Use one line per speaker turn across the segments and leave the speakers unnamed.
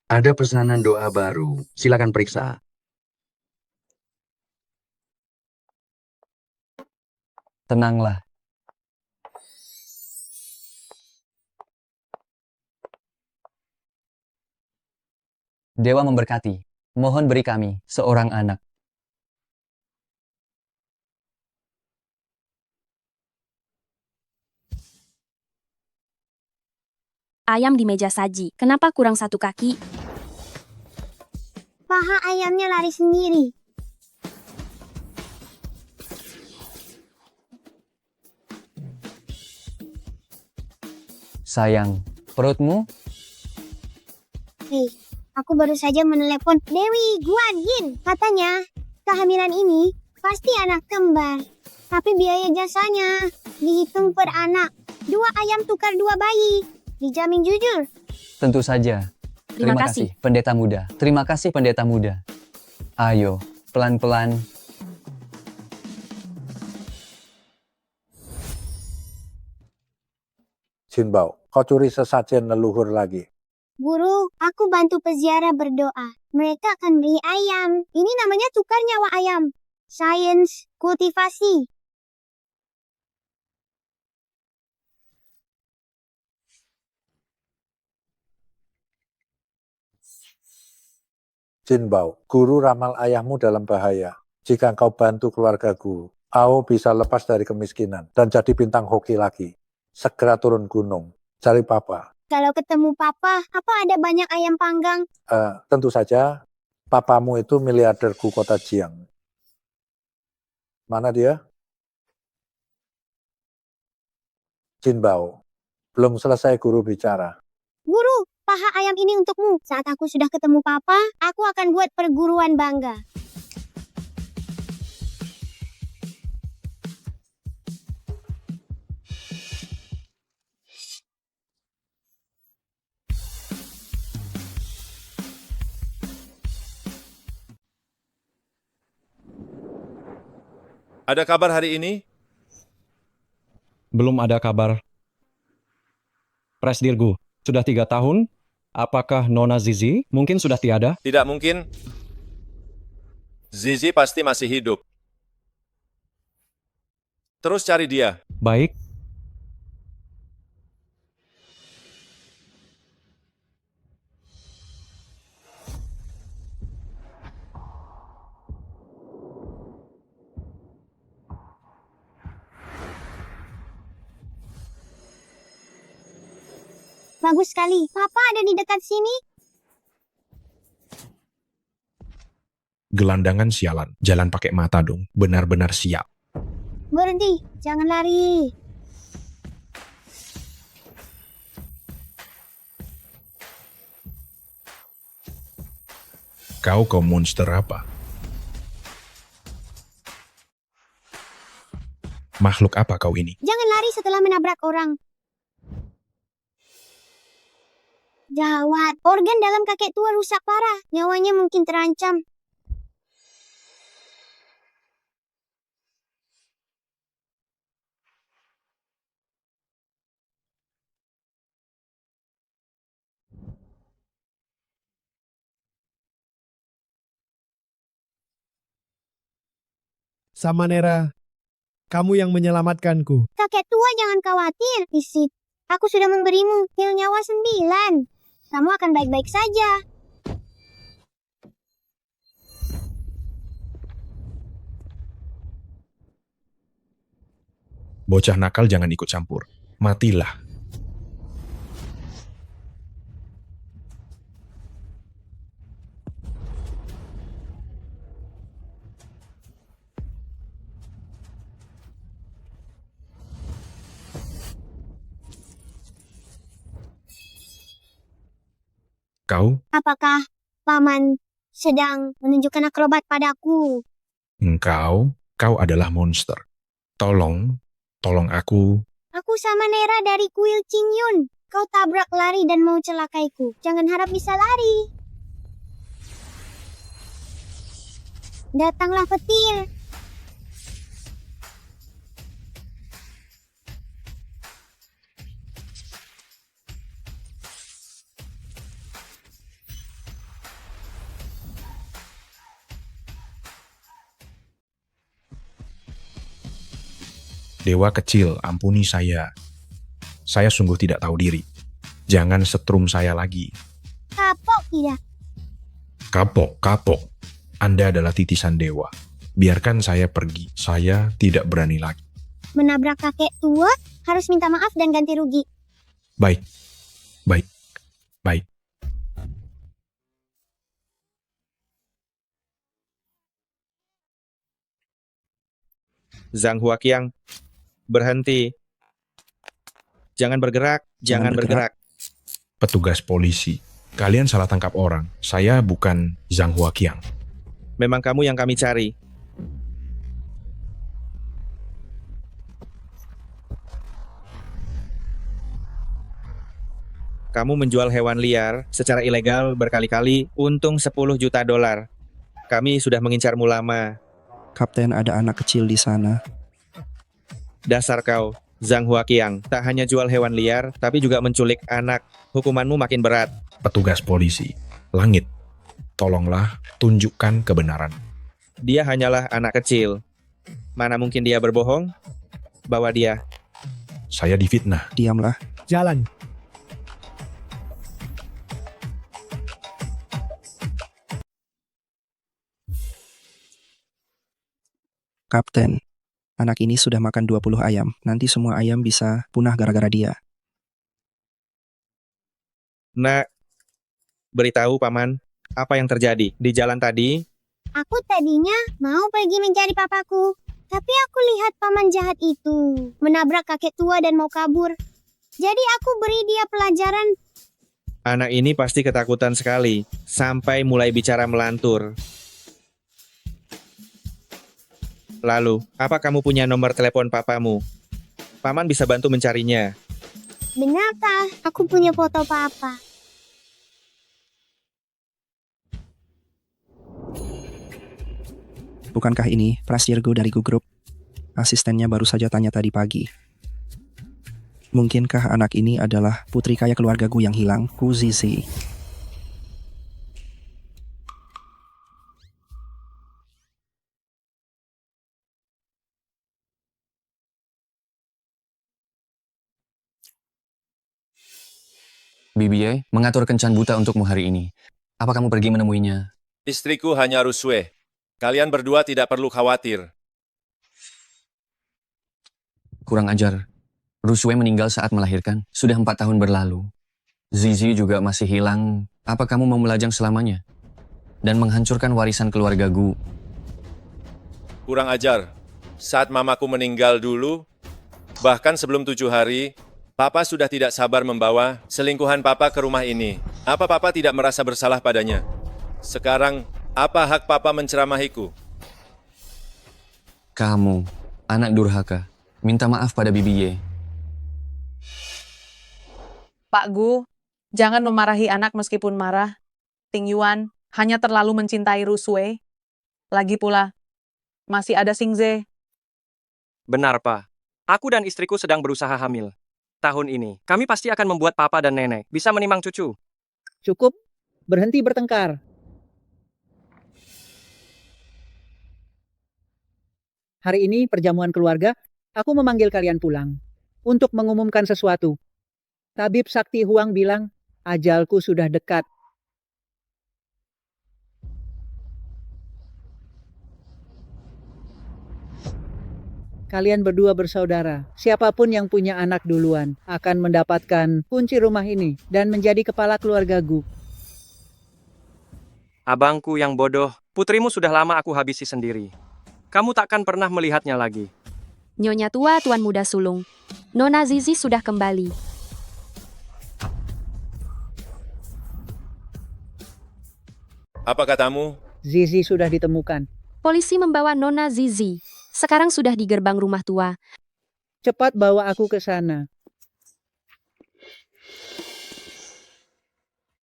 Ada pesanan doa baru. Silakan periksa.
Tenanglah. Dewa memberkati. Mohon beri kami seorang anak.
Ayam di meja saji. Kenapa kurang satu kaki?
Paha ayamnya lari sendiri.
Sayang, perutmu?
Hei, aku baru saja menelepon Dewi Guan Yin. Katanya, kehamilan ini pasti anak kembar. Tapi biaya jasanya dihitung per anak. 2 ayam tukar 2 bayi. Dijamin jujur.
Tentu saja.
Terima kasih.
pendeta muda. Terima kasih, pendeta muda. Ayo, pelan-pelan.
Jinbao, kau curi sesajen leluhur lagi.
Guru, aku bantu peziarah berdoa. Mereka akan beri ayam. Ini namanya tukar nyawa ayam. Sains kultivasi.
Jinbao, guru ramal ayahmu dalam bahaya. Jika kau bantu keluargaku, kau bisa lepas dari kemiskinan dan jadi bintang hoki lagi. Segera turun gunung, cari papa.
Kalau ketemu papa, apa ada banyak ayam panggang?
Tentu saja, papamu itu miliarderku kota Jiang. Mana dia? Jinbao, belum selesai guru bicara.
Guru, paha ayam ini untukmu. Saat aku sudah ketemu papa, aku akan buat perguruan bangga.
Ada kabar hari ini?
Belum ada kabar. Presdirgu, sudah 3 tahun? Apakah Nona Zizi mungkin sudah tiada?
Tidak mungkin. Zizi pasti masih hidup. Terus cari dia.
Baik,
Bagus sekali. Papa ada di dekat sini.
Gelandangan sialan, jalan pakai mata dong, benar-benar siap.
Berhenti, jangan lari.
Kau monster apa? Makhluk apa kau ini?
Jangan lari setelah menabrak orang. Gawat, organ dalam kakek tua rusak parah. Nyawanya mungkin terancam.
Samanera, kamu yang menyelamatkanku.
Kakek tua jangan khawatir, Isit. Aku sudah memberimu pil nyawa 9. Kamu akan baik-baik saja.
Bocah nakal jangan ikut campur. Matilah. Kau?
Apakah paman sedang menunjukkan akrobat padaku?
Kau adalah monster. Tolong aku.
Aku Samanera dari kuil Qingyun. Kau tabrak lari dan mau celakaiku. Jangan harap bisa lari. Datanglah petir.
Dewa kecil, ampuni saya. Saya sungguh tidak tahu diri. Jangan setrum saya lagi.
Kapok tidak?
Kapok. Anda adalah titisan dewa. Biarkan saya pergi. Saya tidak berani lagi.
Menabrak kakek tua, harus minta maaf dan ganti rugi.
Baik.
Zhang Huaqiang, berhenti. Jangan bergerak, jangan bergerak.
Petugas polisi, kalian salah tangkap orang. Saya bukan Zhang Huaqiang.
Memang kamu yang kami cari. Kamu menjual hewan liar secara ilegal berkali-kali, untung 10 juta dolar. Kami sudah mengincarmu lama.
Kapten, ada anak kecil di sana.
Dasar kau, Zhang Huaqiang, tak hanya jual hewan liar, tapi juga menculik anak. Hukumanmu makin berat.
Petugas polisi, Langit, tolonglah tunjukkan kebenaran.
Dia hanyalah anak kecil. Mana mungkin dia berbohong? Bawa dia.
Saya difitnah.
Diamlah.
Jalan.
Kapten, anak ini sudah makan 20 ayam. Nanti semua ayam bisa punah gara-gara dia.
Nak, beritahu paman, apa yang terjadi di jalan tadi?
Aku tadinya mau pergi mencari papaku, tapi aku lihat paman jahat itu menabrak kakek tua dan mau kabur. Jadi aku beri dia pelajaran.
Anak ini pasti ketakutan sekali, sampai mulai bicara melantur. Lalu, apa kamu punya nomor telepon papamu? Paman bisa bantu mencarinya.
Benarkah aku punya foto papa?
Bukankah ini Prasirgo dari Gugrup? Asistennya baru saja tanya tadi pagi. Mungkinkah anak ini adalah putri kaya keluarga Gu yang hilang, Gu Zizi?
BBA mengatur kencan buta untukmu hari ini. Apa kamu pergi menemuinya?
Istriku hanya Rusue. Kalian berdua tidak perlu khawatir.
Kurang ajar. Rusue meninggal saat melahirkan. Sudah 4 tahun berlalu. Zizi juga masih hilang. Apa kamu mau melajang selamanya? Dan menghancurkan warisan keluarga Gu?
Kurang ajar. Saat mamaku meninggal dulu, bahkan sebelum 7 hari, Papa sudah tidak sabar membawa selingkuhan Papa ke rumah ini. Apa Papa tidak merasa bersalah padanya? Sekarang, apa hak Papa menceramahiku?
Kamu, anak durhaka, minta maaf pada BBY.
Pak Gu, jangan memarahi anak meskipun marah. Ting Yuan hanya terlalu mencintai Rusue. Lagi pula, masih ada Xingze.
Benar, Pak. Aku dan istriku sedang berusaha hamil. Tahun ini, kami pasti akan membuat papa dan nenek bisa menimang cucu.
Cukup, berhenti bertengkar. Hari ini perjamuan keluarga, aku memanggil kalian pulang untuk mengumumkan sesuatu. Tabib Sakti Huang bilang, ajalku sudah dekat. Kalian berdua bersaudara. Siapapun yang punya anak duluan akan mendapatkan kunci rumah ini dan menjadi kepala keluarga Gu.
Abangku yang bodoh, putrimu sudah lama aku habisi sendiri. Kamu takkan pernah melihatnya lagi.
Nyonya tua, Tuan Muda Sulung. Nona Zizi sudah kembali.
Apa katamu?
Zizi sudah ditemukan.
Polisi membawa Nona Zizi. Sekarang sudah di gerbang rumah tua.
Cepat bawa aku ke sana.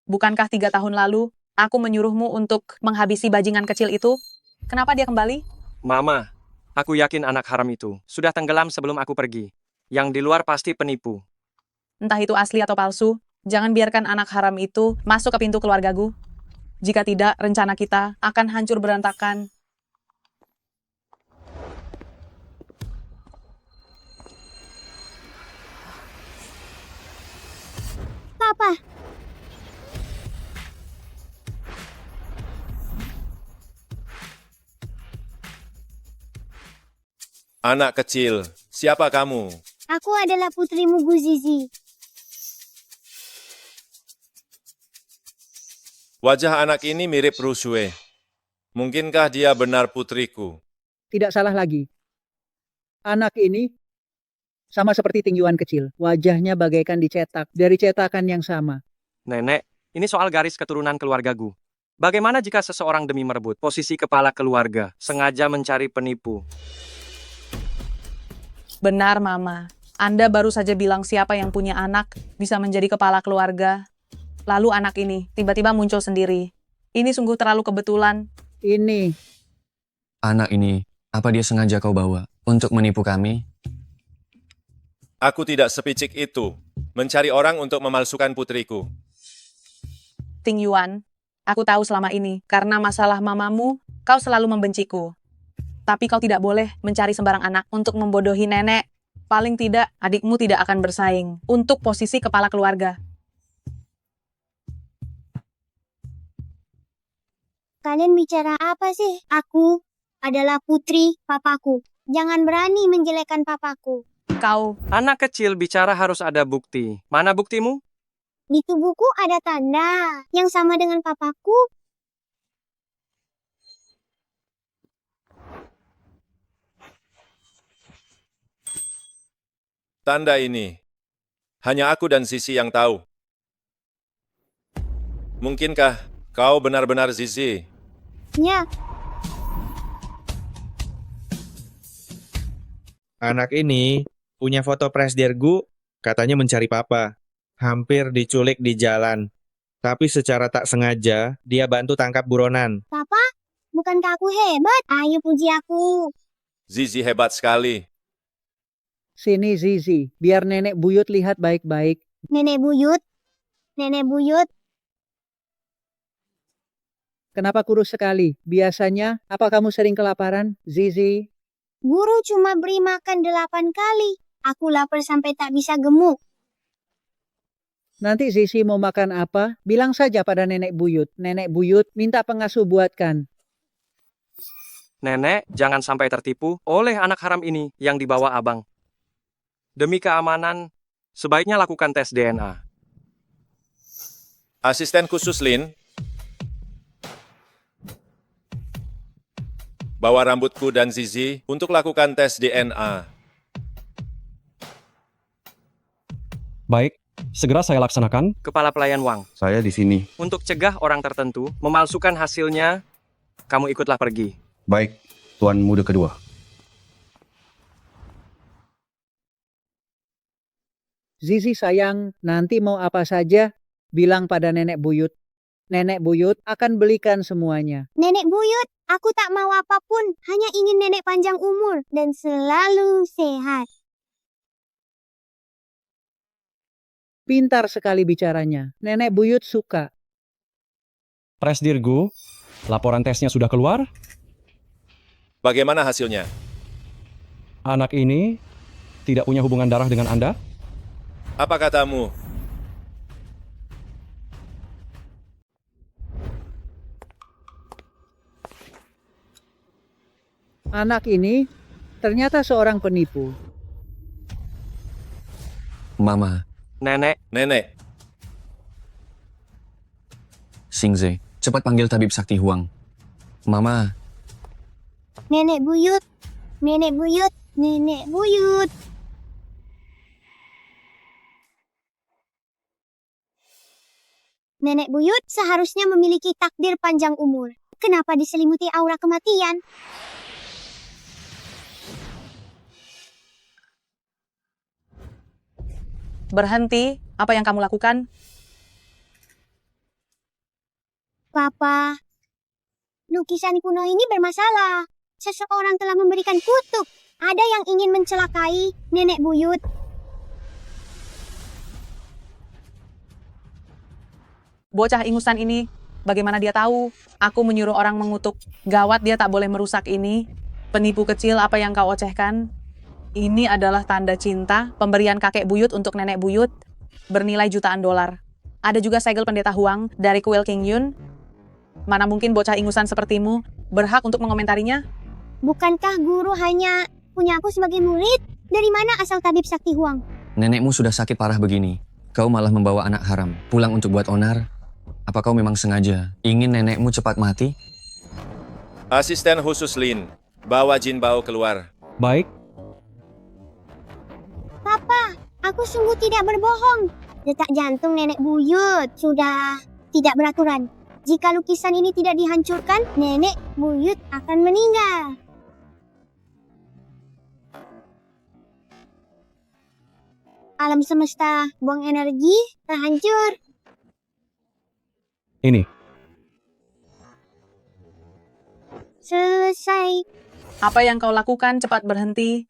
Bukankah 3 tahun lalu, aku menyuruhmu untuk menghabisi bajingan kecil itu? Kenapa dia kembali?
Mama, aku yakin anak haram itu sudah tenggelam sebelum aku pergi. Yang di luar pasti penipu.
Entah itu asli atau palsu, jangan biarkan anak haram itu masuk ke pintu keluarga Gu. Jika tidak, rencana kita akan hancur berantakan.
Papa.
Anak kecil, siapa kamu?
Aku adalah putrimu Gu Zizi.
Wajah anak ini mirip Rusue. Mungkinkah dia benar putriku?
Tidak salah lagi. Anak ini sama seperti Tingyuan kecil. Wajahnya bagaikan dicetak dari cetakan yang sama.
Nenek, ini soal garis keturunan keluarga Gu. Bagaimana jika seseorang demi merebut posisi kepala keluarga, sengaja mencari penipu?
Benar, Mama. Anda baru saja bilang siapa yang punya anak bisa menjadi kepala keluarga. Lalu anak ini tiba-tiba muncul sendiri. Ini sungguh terlalu kebetulan.
Ini.
Anak ini, apa dia sengaja kau bawa untuk menipu kami?
Aku tidak sepicik itu, mencari orang untuk memalsukan putriku.
Tingyuan, aku tahu selama ini, karena masalah mamamu, kau selalu membenciku. Tapi kau tidak boleh mencari sembarang anak untuk membodohi nenek. Paling tidak, adikmu tidak akan bersaing untuk posisi kepala keluarga.
Kalian bicara apa sih? Aku adalah putri papaku. Jangan berani menjelekkan papaku.
Kau.
Anak kecil bicara harus ada bukti. Mana buktimu?
Di tubuhku ada tanda yang sama dengan papaku.
Tanda ini, hanya aku dan Zizi yang tahu. Mungkinkah kau benar-benar Zizi?
Ya.
Anak ini punya foto Presdir Gu, katanya mencari papa. Hampir diculik di jalan. Tapi secara tak sengaja, dia bantu tangkap buronan.
Papa, bukankah aku hebat? Ayo puji aku.
Zizi hebat sekali.
Sini Zizi, biar nenek buyut lihat baik-baik.
Nenek buyut. Nenek buyut.
Kenapa kurus sekali? Biasanya, apa kamu sering kelaparan, Zizi?
Guru cuma beri makan 8 kali. Aku lapar sampai tak bisa gemuk.
Nanti Zizi mau makan apa? Bilang saja pada nenek buyut. Nenek buyut minta pengasuh buatkan.
Nenek, jangan sampai tertipu oleh anak haram ini yang dibawa abang. Demi keamanan, sebaiknya lakukan tes DNA.
Asisten khusus Lin, bawa rambutku dan Zizi untuk lakukan tes DNA.
Baik, segera saya laksanakan.
Kepala pelayan Wang,
Saya di sini.
untuk cegah orang tertentu memalsukan hasilnya, kamu ikutlah pergi.
Baik, Tuan Muda kedua.
Zizi sayang, nanti mau apa saja, bilang pada nenek buyut. Nenek buyut akan belikan semuanya.
Nenek buyut, aku tak mau apapun. Hanya ingin nenek panjang umur dan selalu sehat.
Pintar sekali bicaranya. Nenek buyut suka.
Presdir Gu, laporan tesnya sudah keluar.
Bagaimana hasilnya?
Anak ini tidak punya hubungan darah dengan Anda.
Apa katamu?
Anak ini ternyata seorang penipu.
Mama,
Nenek,
Nenek,
Xingze, cepat panggil tabib sakti Huang. Mama,
Nenek buyut. Nenek buyut. Nenek buyut. Nenek buyut seharusnya memiliki takdir panjang umur. Kenapa diselimuti aura kematian?
Berhenti, apa yang kamu lakukan?
Papa, lukisan kuno ini bermasalah. Seseorang telah memberikan kutuk. Ada yang ingin mencelakai nenek buyut.
Bocah ingusan ini, bagaimana dia tahu? Aku menyuruh orang mengutuk. Gawat, dia tak boleh merusak ini. Penipu kecil, apa yang kau ocehkan? Ini adalah tanda cinta, pemberian kakek buyut untuk nenek buyut, bernilai jutaan dolar. Ada juga segel pendeta Huang dari kuil King Yun. Mana mungkin bocah ingusan sepertimu berhak untuk mengomentarinya?
Bukankah guru hanya punya aku sebagai murid? Dari mana asal tabib sakti Huang?
Nenekmu sudah sakit parah begini. Kau malah membawa anak haram pulang untuk buat onar. Apa kau memang sengaja ingin nenekmu cepat mati?
Asisten khusus Lin, bawa Jin Bao keluar.
Baik,
Papa, aku sungguh tidak berbohong. Detak jantung nenek buyut sudah tidak beraturan. Jika lukisan ini tidak dihancurkan, nenek buyut akan meninggal. Alam semesta buang energi, terhancur.
ini.
Selesai.
Apa yang kau lakukan cepat berhenti.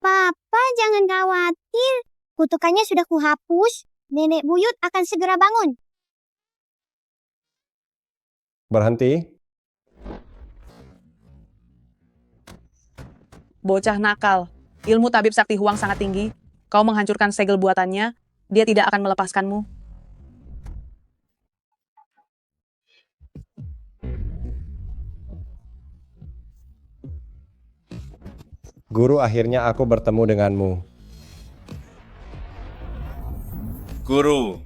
Papa, jangan khawatir. Kutukannya sudah kuhapus. Nenek buyut akan segera bangun.
Berhenti.
Bocah nakal. Ilmu tabib sakti Huang sangat tinggi. Kau menghancurkan segel buatannya, dia tidak akan melepaskanmu.
Guru, akhirnya aku bertemu denganmu.
Guru,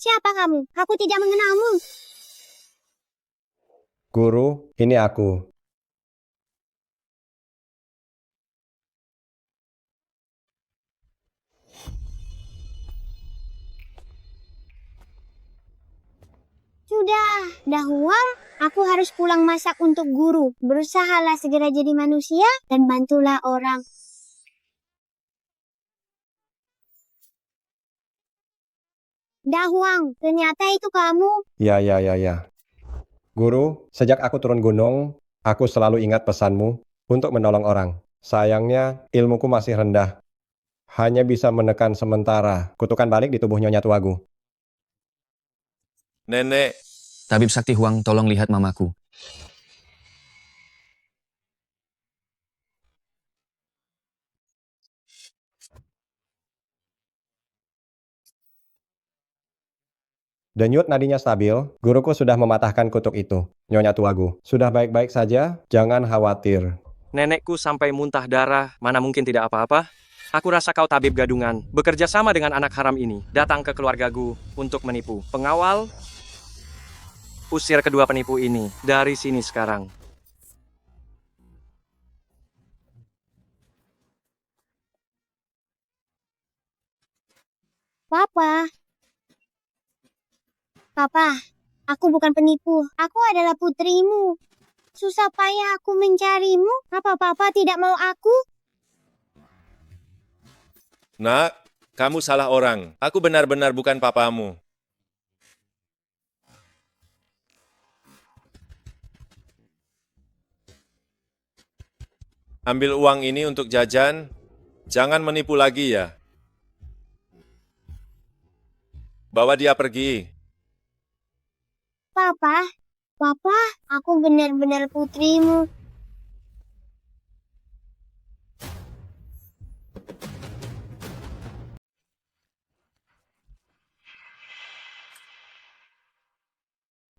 Siapa kamu? Aku tidak mengenalmu.
Guru, ini aku.
Sudah, dah Huang, aku harus pulang masak untuk guru. Berusahalah segera jadi manusia dan bantulah orang. Dah Huang, ternyata itu kamu.
Ya. Guru, sejak aku turun gunung, aku selalu ingat pesanmu untuk menolong orang. Sayangnya, ilmuku masih rendah. Hanya bisa menekan sementara kutukan balik di tubuh Nyonya Tuagu.
nenek,
Tabib sakti Huang, tolong lihat mamaku.
Denyut nadinya stabil, guruku sudah mematahkan kutuk itu. Nyonya Tuagu, sudah baik-baik saja, jangan khawatir.
Nenekku sampai muntah darah, mana mungkin tidak apa-apa? Aku rasa kau tabib gadungan, bekerja sama dengan anak haram ini, datang ke keluargaku untuk menipu. Pengawal, usir kedua penipu ini dari sini sekarang.
Papa. Papa, aku bukan penipu. Aku adalah putrimu. Susah payah aku mencarimu. Apa Papa tidak mau aku?
nak, kamu salah orang. Aku benar-benar bukan papamu. Ambil uang ini untuk jajan, jangan menipu lagi ya. Bawa dia pergi.
Papa, aku benar-benar putrimu.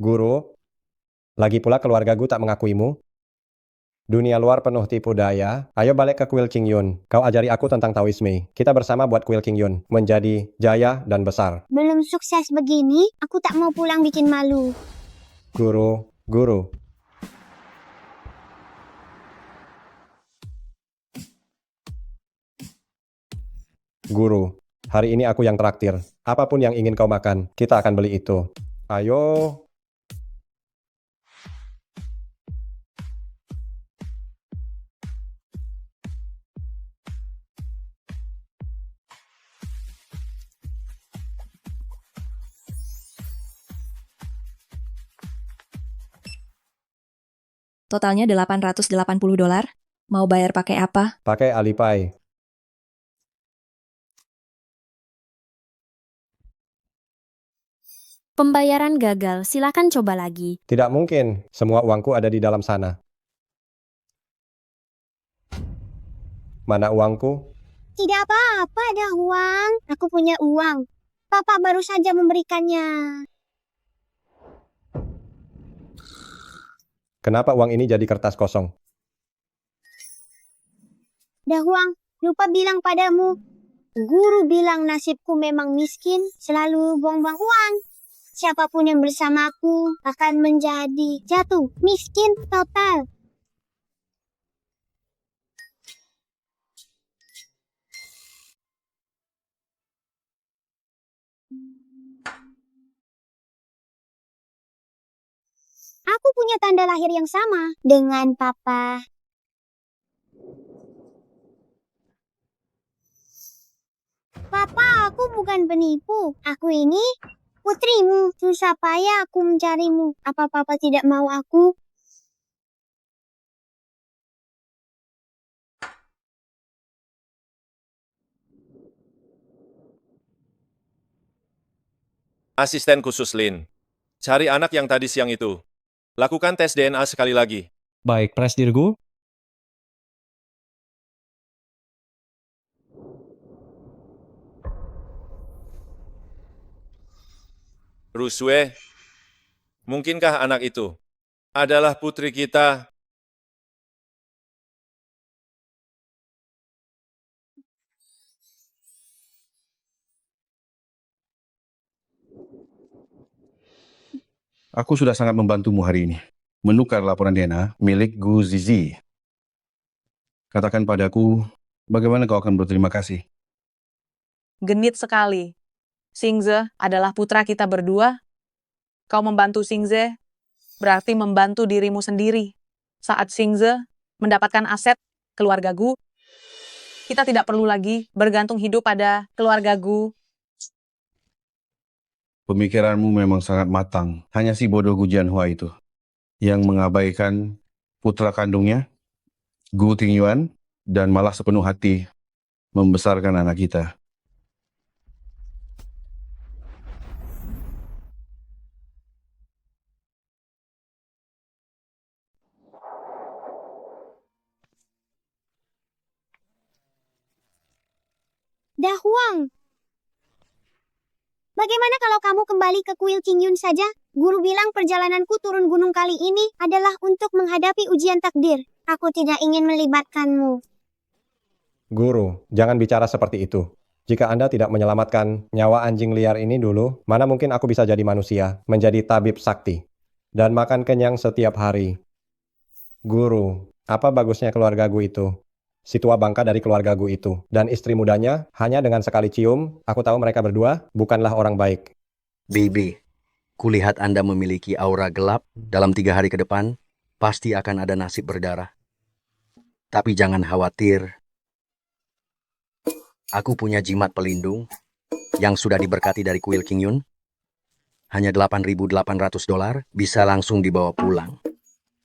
Guru, lagi pula keluargaku tak mengakuimu. Dunia luar penuh tipu daya. Ayo balik ke kuil King Yun. Kau ajari aku tentang Taoisme. Kita bersama buat kuil King Yun menjadi jaya dan besar.
Belum sukses begini, aku tak mau pulang bikin malu.
Guru. Guru, hari ini aku yang traktir. Apapun yang ingin kau makan, kita akan beli itu. Ayo.
Totalnya $880. Mau bayar pakai apa?
Pakai Alipay.
Pembayaran gagal, silakan coba lagi.
Tidak mungkin. Semua uangku ada di dalam sana. Mana uangku?
Tidak apa-apa, Dahuang. Aku punya uang. Papa baru saja memberikannya.
Kenapa uang ini jadi kertas kosong?
Dahuang, lupa bilang padamu. Guru bilang nasibku memang miskin, selalu buang-buang uang. Siapapun yang bersamaku akan menjadi jatuh miskin total. Aku punya tanda lahir yang sama dengan Papa. Papa, aku bukan penipu. Aku ini putrimu. Susah payah aku mencarimu. Apa Papa tidak mau aku?
Asisten khusus Lin, cari anak yang tadi siang itu. Lakukan tes DNA sekali lagi.
Baik, Presdirgu.
Rusue, mungkinkah anak itu adalah putri kita?
Aku sudah sangat membantumu hari ini. Menukar laporan DNA milik Gu Zizi. Katakan padaku, bagaimana kau akan berterima kasih?
Genit sekali. Xingze adalah putra kita berdua. Kau membantu Xingze, berarti membantu dirimu sendiri. Saat Xingze mendapatkan aset keluarga Gu, kita tidak perlu lagi bergantung hidup pada keluarga Gu.
Pemikiranmu memang sangat matang. Hanya si bodoh Gu Jianhua itu yang mengabaikan putra kandungnya, Gu Tingyuan, dan malah sepenuh hati membesarkan anak kita.
Dahuang, bagaimana kalau kamu kembali ke kuil Qingyun saja? Guru bilang perjalananku turun gunung kali ini adalah untuk menghadapi ujian takdir. Aku tidak ingin melibatkanmu.
Guru, jangan bicara seperti itu. Jika Anda tidak menyelamatkan nyawa anjing liar ini dulu, mana mungkin aku bisa jadi manusia, menjadi tabib sakti, dan makan kenyang setiap hari. Guru, apa bagusnya keluarga Gu itu? Si tua bangka dari keluarga Gu itu, dan istri mudanya, hanya dengan sekali cium, aku tahu mereka berdua bukanlah orang baik.
Bibi, kulihat Anda memiliki aura gelap. Dalam 3 hari ke depan, pasti akan ada nasib berdarah. Tapi jangan khawatir. Aku punya jimat pelindung yang sudah diberkati dari kuil Qingyun. Hanya $8.800 bisa langsung dibawa pulang.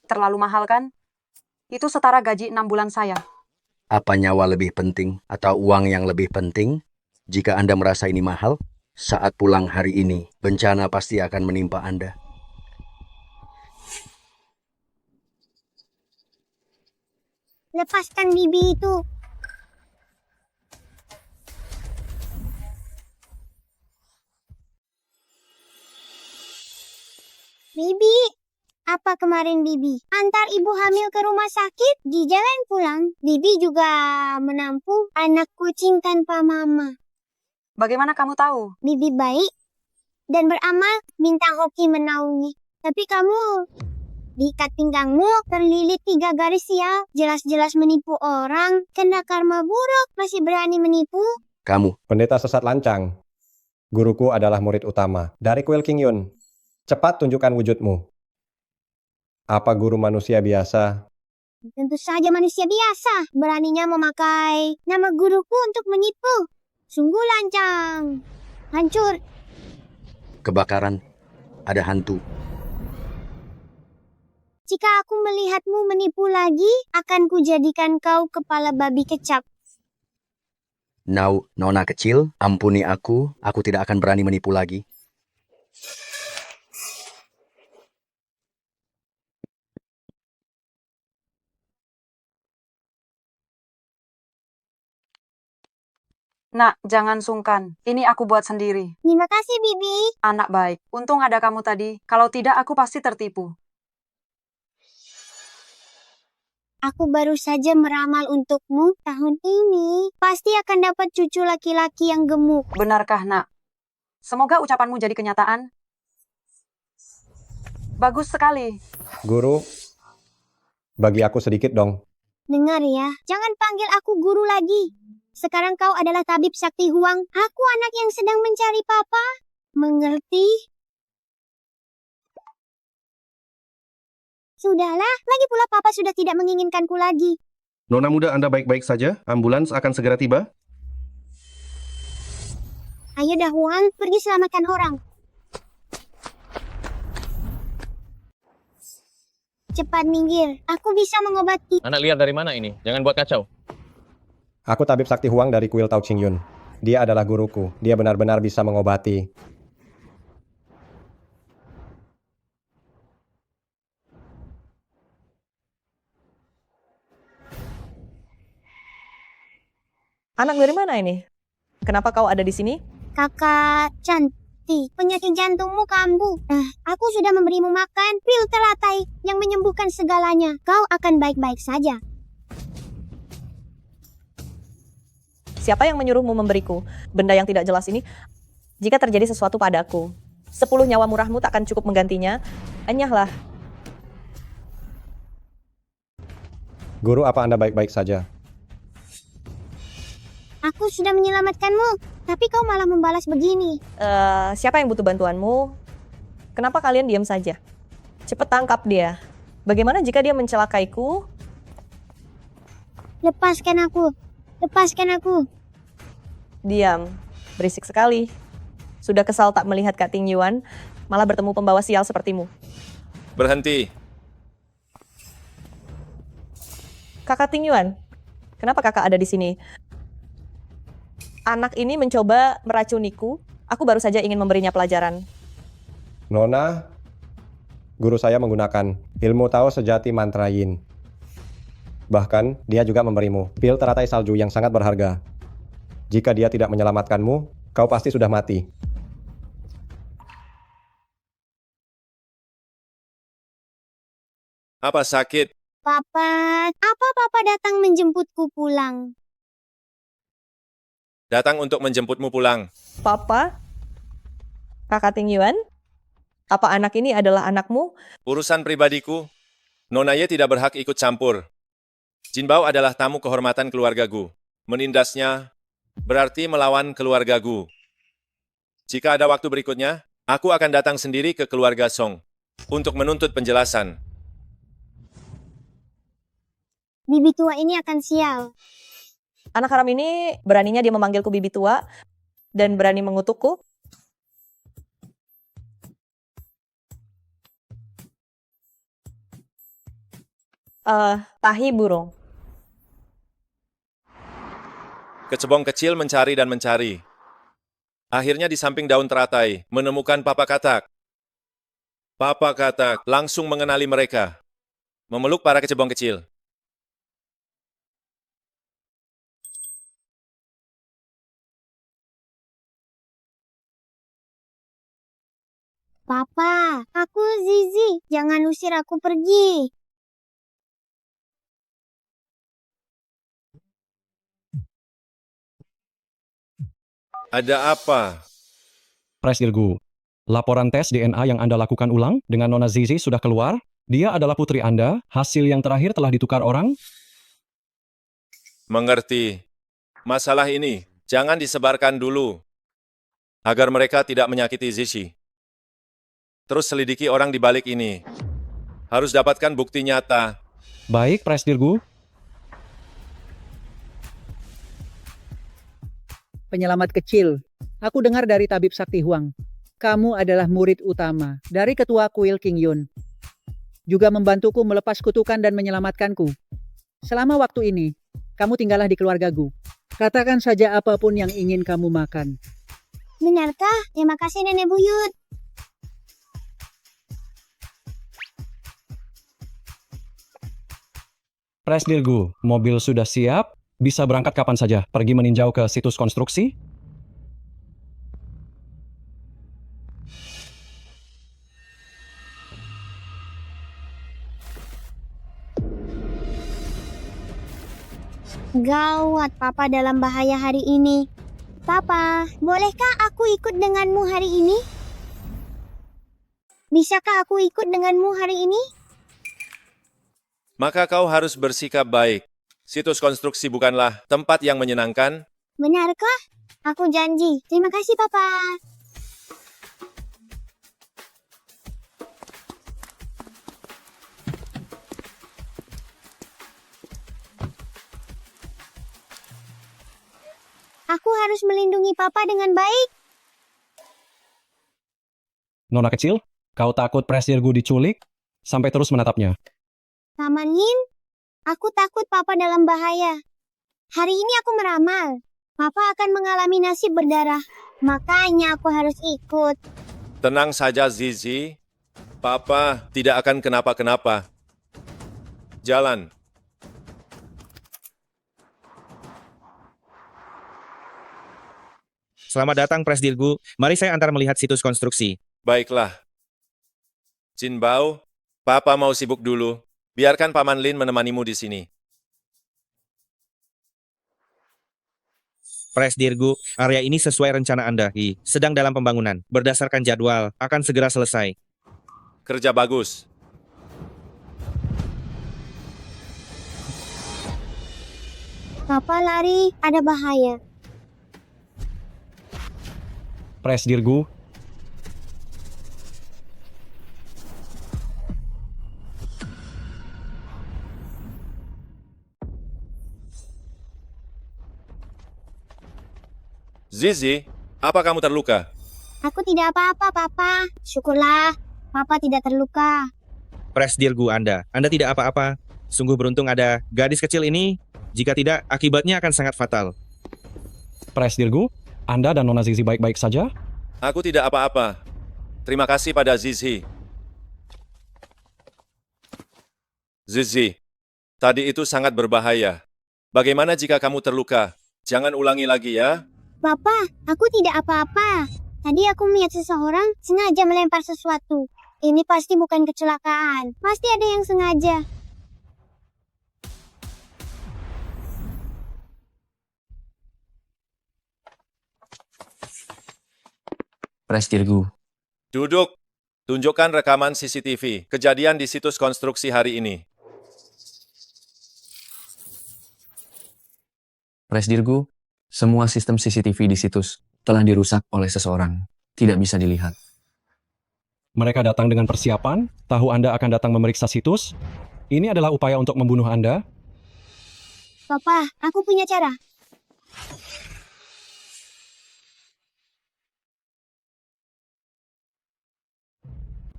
Terlalu mahal kan? Itu setara gaji 6 bulan saya.
Apa nyawa lebih penting atau uang yang lebih penting? Jika Anda merasa ini mahal, saat pulang hari ini, bencana pasti akan menimpa Anda.
Lepaskan bibi itu. Bibi, apa kemarin Bibi? Antar ibu hamil ke rumah sakit, di jalan pulang, Bibi juga menampung anak kucing tanpa mama.
Bagaimana kamu tahu?
Bibi baik dan beramal bintang hoki menaungi. Tapi kamu diikat pinggangmu, terlilit 3 garis sial, jelas-jelas menipu orang, kena karma buruk, masih berani menipu.
Kamu.
Pendeta sesat lancang. Guruku adalah murid utama dari kuil Qingyun. Cepat tunjukkan wujudmu. Apa guru manusia biasa?
Tentu saja manusia biasa, beraninya memakai nama guruku untuk menipu. Sungguh lancang. Hancur.
Kebakaran, ada hantu.
Jika aku melihatmu menipu lagi, akan kujadikan kau kepala babi kecap.
Nona kecil, ampuni aku tidak akan berani menipu lagi.
Nak, jangan sungkan. Ini aku buat sendiri.
Terima kasih, Bibi.
Anak baik. Untung ada kamu tadi. Kalau tidak, aku pasti tertipu.
Aku baru saja meramal untukmu tahun ini. Pasti akan dapat cucu laki-laki yang gemuk.
Benarkah, Nak? Semoga ucapanmu jadi kenyataan. Bagus sekali.
Guru, bagi aku sedikit dong.
Dengar ya, jangan panggil aku guru lagi. Sekarang kau adalah tabib sakti Huang. Aku anak yang sedang mencari papa. Mengerti? Sudahlah, lagi pula papa sudah tidak menginginkanku lagi.
Nona muda Anda baik-baik saja? Ambulans akan segera tiba?
Ayo dah Huang, pergi selamatkan orang. Cepat minggir, aku bisa mengobati.
Anak liar dari mana ini? Jangan buat kacau.
Aku tabib sakti Huang dari kuil Tao Qing Yun. Dia adalah guruku. Dia benar-benar bisa mengobati.
Anak dari mana ini? Kenapa kau ada di sini?
Kakak cantik, penyakit jantungmu kambuh. Aku sudah memberimu makan pil teratai yang menyembuhkan segalanya. Kau akan baik-baik saja.
Siapa yang menyuruhmu memberiku benda yang tidak jelas ini? Jika terjadi sesuatu padaku, 10 nyawa murahmu tak akan cukup menggantinya. Enyahlah.
Guru, apa Anda baik-baik saja?
Aku sudah menyelamatkanmu, tapi kau malah membalas begini.
Siapa yang butuh bantuanmu? Kenapa kalian diam saja? Cepat tangkap dia. Bagaimana jika dia mencelakaiku?
Lepaskan aku. Lepaskan aku.
Diam. Berisik sekali. Sudah kesal tak melihat Kak Ting Yuan, malah bertemu pembawa sial sepertimu.
Berhenti.
Kakak Ting Yuan, kenapa kakak ada di sini? Anak ini mencoba meracuniku. Aku baru saja ingin memberinya pelajaran.
Nona, guru saya menggunakan ilmu Tao sejati mantra Yin. Bahkan, dia juga memberimu pil teratai salju yang sangat berharga. Jika dia tidak menyelamatkanmu, kau pasti sudah mati.
Apa sakit?
Papa, apa papa datang menjemputku pulang?
Datang untuk menjemputmu pulang.
Papa? Kakak Ting Yuan? Apa anak ini adalah anakmu?
Urusan pribadiku, Nona Ye tidak berhak ikut campur. Jinbao adalah tamu kehormatan keluarga Gu. Menindasnya berarti melawan keluarga Gu. Jika ada waktu berikutnya, aku akan datang sendiri ke keluarga Song untuk menuntut penjelasan.
Bibi tua ini akan sial.
Anak haram ini beraninya dia memanggilku bibi tua dan berani mengutukku. Tahi burung.
Kecebong kecil mencari dan mencari. Akhirnya di samping daun teratai, menemukan Papa Katak. Papa Katak langsung mengenali mereka. Memeluk para kecebong kecil.
Papa, aku Zizi. Jangan usir aku pergi.
Ada apa?
Presdirgu, laporan tes DNA yang Anda lakukan ulang dengan Nona Zizi sudah keluar. Dia adalah putri Anda. Hasil yang terakhir telah ditukar orang.
Mengerti. Masalah ini jangan disebarkan dulu, agar mereka tidak menyakiti Zizi. Terus selidiki orang di balik ini. Harus dapatkan bukti nyata.
Baik, Presdirgu.
Penyelamat kecil. Aku dengar dari Tabib Sakti Huang. Kamu adalah murid utama dari Ketua Kuil King Yun. Juga membantuku melepas kutukan dan menyelamatkanku. Selama waktu ini, kamu tinggallah di keluarga Gu. Katakan saja apapun yang ingin kamu makan.
Benarkah? Terima kasih Nenek Buyut.
Presdirgu, mobil sudah siap. bisa berangkat kapan saja. Pergi meninjau ke situs konstruksi?
Gawat, Papa dalam bahaya hari ini. Papa, bolehkah aku ikut denganmu hari ini? Bisakah aku ikut denganmu hari ini?
Maka kau harus bersikap baik. Situs konstruksi bukanlah tempat yang menyenangkan.
Benarkah? Aku janji. Terima kasih, Papa. Aku harus melindungi Papa dengan baik.
Nona kecil, kau takut Presdirgu diculik? Sampai terus menatapnya.
Paman Yin, aku takut Papa dalam bahaya. Hari ini aku meramal. Papa akan mengalami nasib berdarah. Makanya aku harus ikut.
Tenang saja, Zizi. Papa tidak akan kenapa-kenapa. Jalan.
Selamat datang, Presdirgu. Mari saya antar melihat situs konstruksi.
Baiklah. Jin Bao, Papa mau sibuk dulu. Biarkan Paman Lin menemanimu di sini.
Presdirgu, area ini sesuai rencana Anda. Sedang dalam pembangunan. Berdasarkan jadwal, akan segera selesai.
Kerja bagus.
Papa lari, ada bahaya.
Presdirgu,
Zizi, apa kamu terluka?
Aku tidak apa-apa, Papa. Syukurlah, Papa tidak terluka.
Presdirgu Anda tidak apa-apa. Sungguh beruntung ada gadis kecil ini. Jika tidak, akibatnya akan sangat fatal.
Presdirgu, Anda dan Nona Zizi baik-baik saja?
Aku tidak apa-apa. Terima kasih pada Zizi. Zizi, tadi itu sangat berbahaya. Bagaimana jika kamu terluka? Jangan ulangi lagi ya.
Papa, aku tidak apa-apa. Tadi aku melihat seseorang sengaja melempar sesuatu. Ini pasti bukan kecelakaan. Pasti ada yang sengaja.
Presdirgu,
Duduk. Tunjukkan rekaman CCTV kejadian di situs konstruksi hari ini.
Presdirgu, semua sistem CCTV di situs telah dirusak oleh seseorang. Tidak bisa dilihat.
Mereka datang dengan persiapan, tahu Anda akan datang memeriksa situs. Ini adalah upaya untuk membunuh Anda.
Papa, aku punya cara.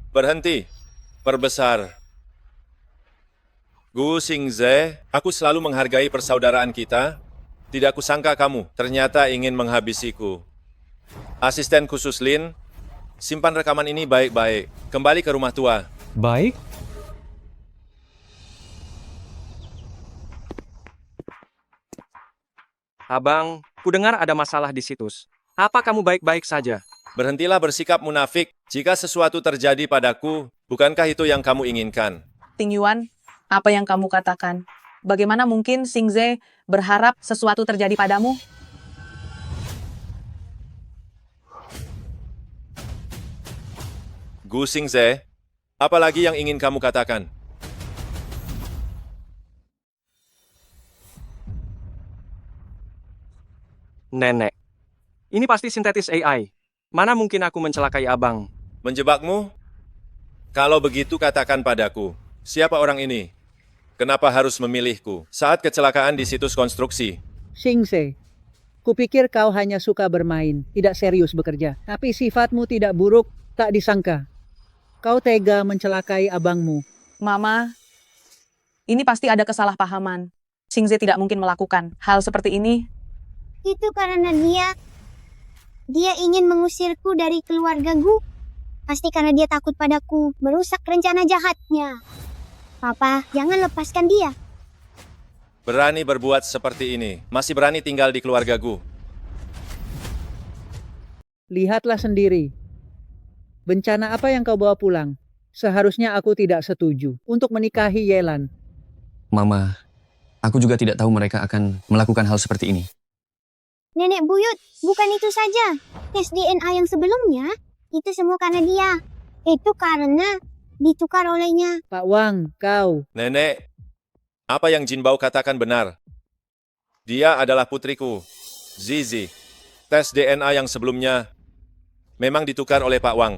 Berhenti. Perbesar. Gu Xingze, aku selalu menghargai persaudaraan kita. Tidak kusangka kamu ternyata ingin menghabisiku. Asisten khusus Lin, simpan rekaman ini baik-baik. Kembali ke rumah tua.
Baik.
Abang, kudengar ada masalah di situs. Apa kamu baik-baik saja?
Berhentilah bersikap munafik. Jika sesuatu terjadi padaku, bukankah itu yang kamu inginkan?
Ting Yuan, apa yang kamu katakan? Bagaimana mungkin Xingze berharap sesuatu terjadi padamu?
Gu Xingze, apa lagi yang ingin kamu katakan?
Nenek. Ini pasti sintetis AI. Mana mungkin aku mencelakai abang?
Menjebakmu? Kalau begitu katakan padaku, siapa orang ini? Kenapa harus memilihku saat kecelakaan di situs konstruksi?
Xingze, kupikir kau hanya suka bermain, tidak serius bekerja. Tapi sifatmu tidak buruk, tak disangka. Kau tega mencelakai abangmu.
Mama, ini pasti ada kesalahpahaman. Xingze tidak mungkin melakukan hal seperti ini.
Itu karena dia ingin mengusirku dari keluarga Gu. Pasti karena dia takut padaku, merusak rencana jahatnya. Papa, jangan lepaskan dia.
berani berbuat seperti ini, masih berani tinggal di keluarga Gu.
Lihatlah sendiri. Bencana apa yang kau bawa pulang? Seharusnya aku tidak setuju untuk menikahi Yelan.
Mama, aku juga tidak tahu mereka akan melakukan hal seperti ini.
Nenek buyut, bukan itu saja. Tes DNA yang sebelumnya, itu semua karena dia. Itu karena ditukar olehnya.
Pak Wang, kau.
Nenek, apa yang Jin Bao katakan benar. Dia adalah putriku, Zizi. Tes DNA yang sebelumnya memang ditukar oleh Pak Wang.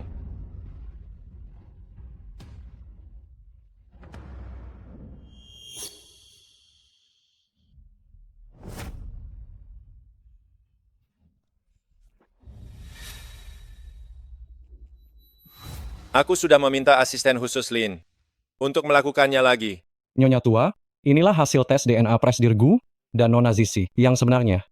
Aku sudah meminta asisten khusus Lin untuk melakukannya lagi.
Nyonya tua, inilah hasil tes DNA Presdir Gu dan Nona Zizi yang sebenarnya.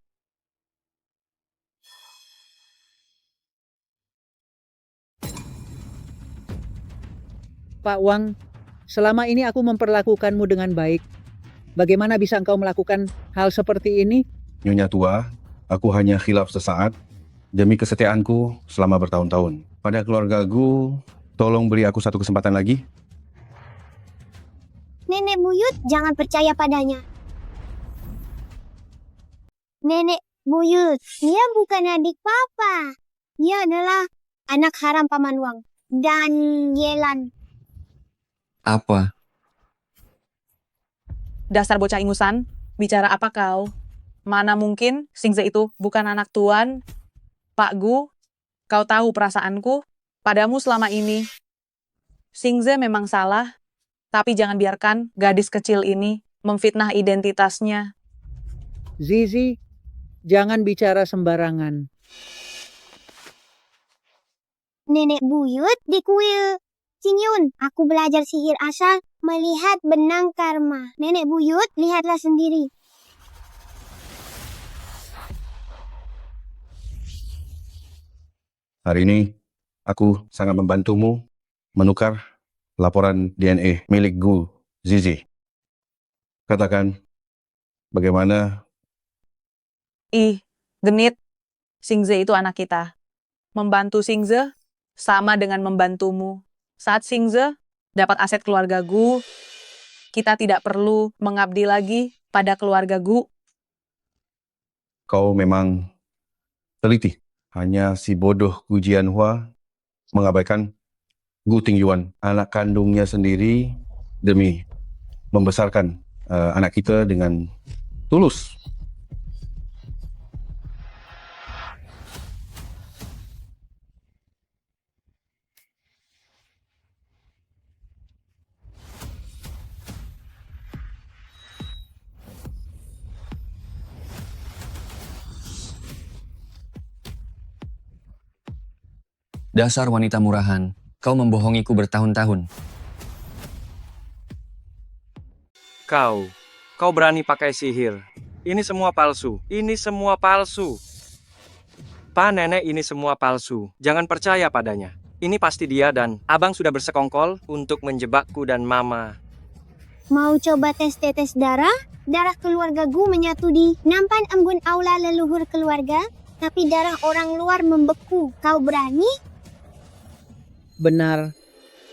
Pak Wang, selama ini aku memperlakukanmu dengan baik. Bagaimana bisa engkau melakukan hal seperti ini?
Nyonya tua, aku hanya khilaf sesaat demi kesetiaanku selama bertahun-tahun. Pada keluarga Gu, tolong beri aku satu kesempatan lagi.
Nenek buyut, jangan percaya padanya. Nenek buyut, dia bukan adik papa. Dia adalah anak haram Paman Wang dan Yelan.
Apa?
Dasar bocah ingusan, bicara apa kau? Mana mungkin Xingze itu bukan anak tuan? Pak Gu, kau tahu perasaanku padamu selama ini. Xingze memang salah, tapi jangan biarkan gadis kecil ini memfitnah identitasnya.
Zizi, jangan bicara sembarangan.
Nenek buyut di kuil Qingyun, aku belajar sihir asal melihat benang karma. Nenek buyut, lihatlah sendiri.
Hari ini, aku sangat membantumu menukar laporan DNA milik Gu Zizi. Katakan, bagaimana?
Ih, genit. Xingze itu anak kita. Membantu Xingze sama dengan membantumu. Saat Xingze dapat aset keluarga Gu, kita tidak perlu mengabdi lagi pada keluarga Gu.
Kau memang teliti. Hanya si bodoh Gu Jianhua mengabaikan Gu Tingyuan, anak kandungnya sendiri, demi membesarkan anak kita dengan tulus.
Dasar wanita murahan, kau membohongiku bertahun-tahun.
Kau berani pakai sihir. Ini semua palsu. Ini semua palsu. Pak Nenek, ini semua palsu. Jangan percaya padanya. Ini pasti dia dan abang sudah bersekongkol untuk menjebakku dan mama.
Mau coba tes tetes darah? Darah keluarga Gu menyatu di nampan embun aula leluhur keluarga, tapi darah orang luar membeku. Kau berani?
Benar,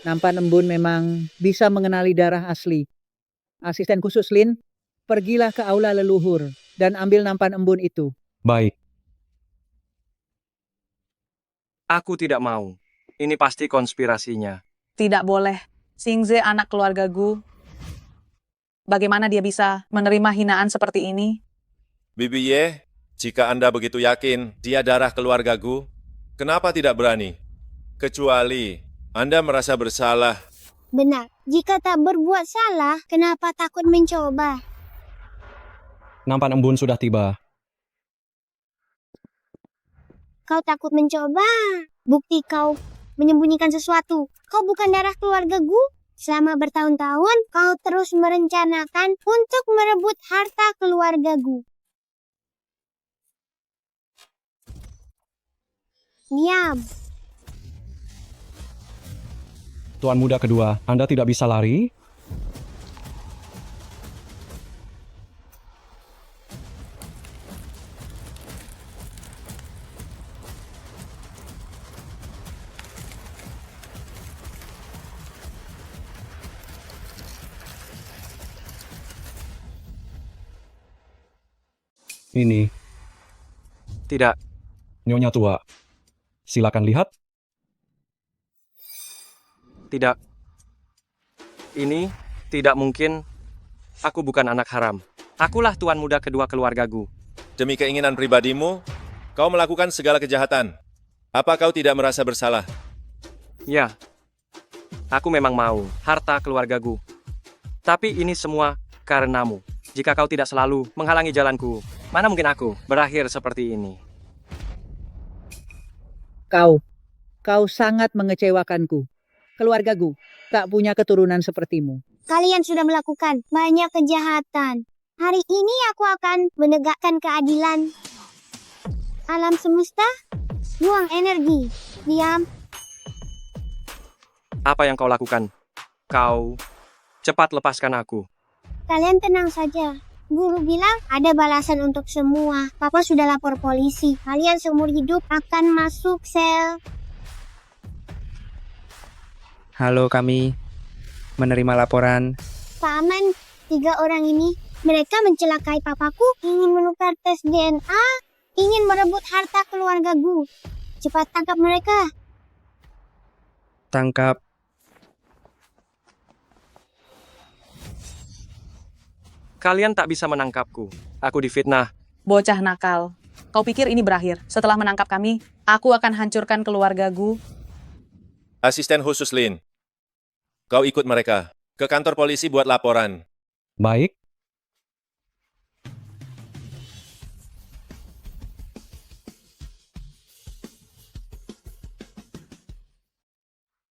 nampan embun memang bisa mengenali darah asli. Asisten khusus Lin, pergilah ke aula leluhur dan ambil nampan embun itu.
Baik.
Aku tidak mau. Ini pasti konspirasinya.
Tidak boleh. Xingze anak keluarga Gu. Bagaimana dia bisa menerima hinaan seperti ini?
Bibi Ye, jika Anda begitu yakin dia darah keluarga Gu, kenapa tidak berani? Kecuali Anda merasa bersalah.
Benar, jika tak berbuat salah, kenapa takut mencoba?
Nampan embun sudah tiba.
Kau takut mencoba? Bukti kau menyembunyikan sesuatu. Kau bukan darah keluarga Gu. Selama bertahun-tahun, kau terus merencanakan untuk merebut harta keluarga Gu. Diam.
Tuan muda kedua, Anda tidak bisa lari? Ini,
Tidak,
Nyonya tua. Silakan lihat.
tidak. Ini tidak mungkin. Aku bukan anak haram. Akulah tuan muda kedua keluargaku.
Demi keinginan pribadimu, kau melakukan segala kejahatan. Apa kau tidak merasa bersalah?
Ya, aku memang mau harta keluargaku. Tapi ini semua karenamu. Jika kau tidak selalu menghalangi jalanku, mana mungkin aku berakhir seperti ini.
Kau sangat mengecewakanku. Keluargaku tak punya keturunan sepertimu.
Kalian sudah melakukan banyak kejahatan. Hari ini aku akan menegakkan keadilan. Alam semesta, buang energi. Diam.
Apa yang kau lakukan? Kau cepat lepaskan aku.
Kalian tenang saja. Guru bilang ada balasan untuk semua. Papa sudah lapor polisi. Kalian seumur hidup akan masuk sel.
Halo, kami menerima laporan.
Paman, 3 orang ini, mereka mencelakai papaku, ingin menukar tes DNA, ingin merebut harta keluargaku. Cepat tangkap mereka.
Tangkap.
Kalian tak bisa menangkapku. Aku difitnah.
Bocah nakal. Kau pikir ini berakhir? Setelah menangkap kami, aku akan hancurkan keluargaku.
Asisten khusus Lin, kau ikut mereka ke kantor polisi buat laporan.
Baik.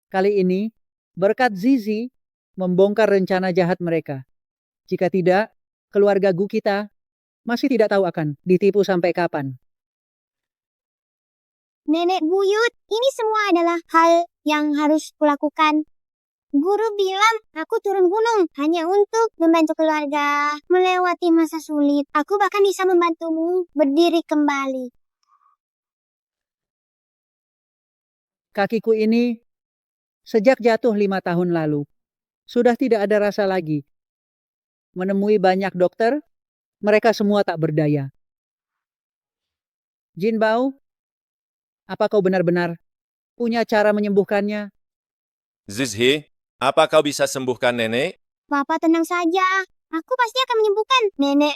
Kali ini, berkat Zizi, membongkar rencana jahat mereka. Jika tidak, keluarga Gu kita masih tidak tahu akan ditipu sampai kapan.
Nenek buyut, ini semua adalah hal yang harus kulakukan. Guru bilang aku turun gunung hanya untuk membantu keluarga melewati masa sulit. Aku bahkan bisa membantumu berdiri kembali.
Kakiku ini sejak jatuh 5 tahun lalu, sudah tidak ada rasa lagi. Menemui banyak dokter, mereka semua tak berdaya. Jin Bao, apa kau benar-benar punya cara menyembuhkannya?
Zizhi, apa kau bisa sembuhkan nenek?
Papa tenang saja, aku pasti akan menyembuhkan nenek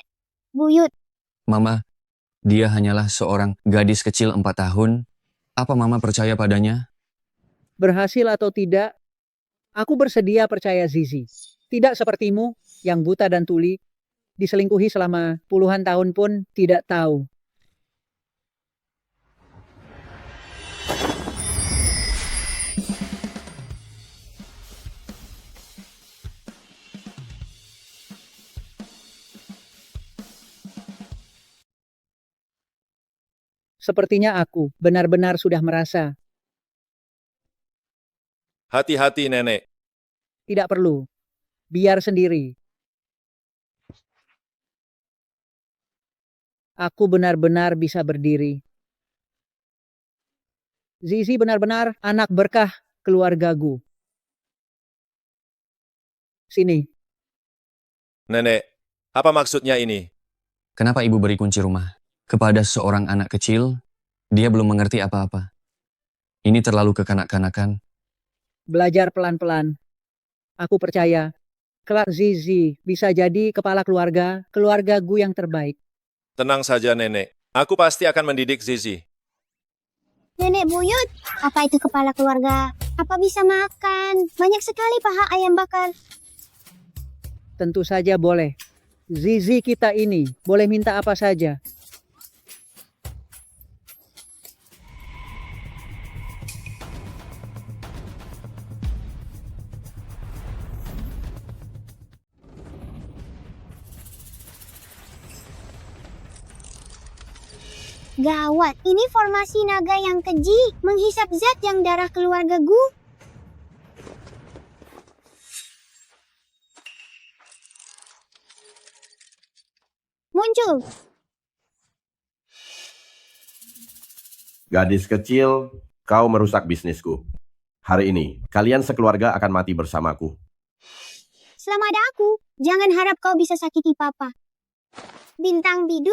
buyut.
Mama, dia hanyalah seorang gadis kecil 4 tahun. Apa Mama percaya padanya?
Berhasil atau tidak, aku bersedia percaya Zizi. Tidak sepertimu yang buta dan tuli, diselingkuhi selama puluhan tahun pun tidak tahu. Sepertinya aku benar-benar sudah merasa.
Hati-hati nenek.
Tidak perlu. Biar sendiri. Aku benar-benar bisa berdiri. Zizi benar-benar anak berkah keluarga Gu. Sini.
Nenek, apa maksudnya ini?
Kenapa ibu beri kunci rumah kepada seorang anak kecil? Dia belum mengerti apa-apa. Ini terlalu kekanak-kanakan.
Belajar pelan-pelan. Aku percaya, kelak Zizi bisa jadi kepala keluarga Gu yang terbaik.
Tenang saja nenek, aku pasti akan mendidik Zizi.
Nenek buyut, apa itu kepala keluarga? Apa bisa makan? Banyak sekali paha ayam bakar.
Tentu saja boleh. Zizi kita ini boleh minta apa saja.
Gawat, ini formasi naga yang keji, menghisap zat yang darah keluarga Gu. Muncul.
Gadis kecil, kau merusak bisnisku. Hari ini, kalian sekeluarga akan mati bersamaku.
Selama ada aku, jangan harap kau bisa sakiti papa. Bintang bidu,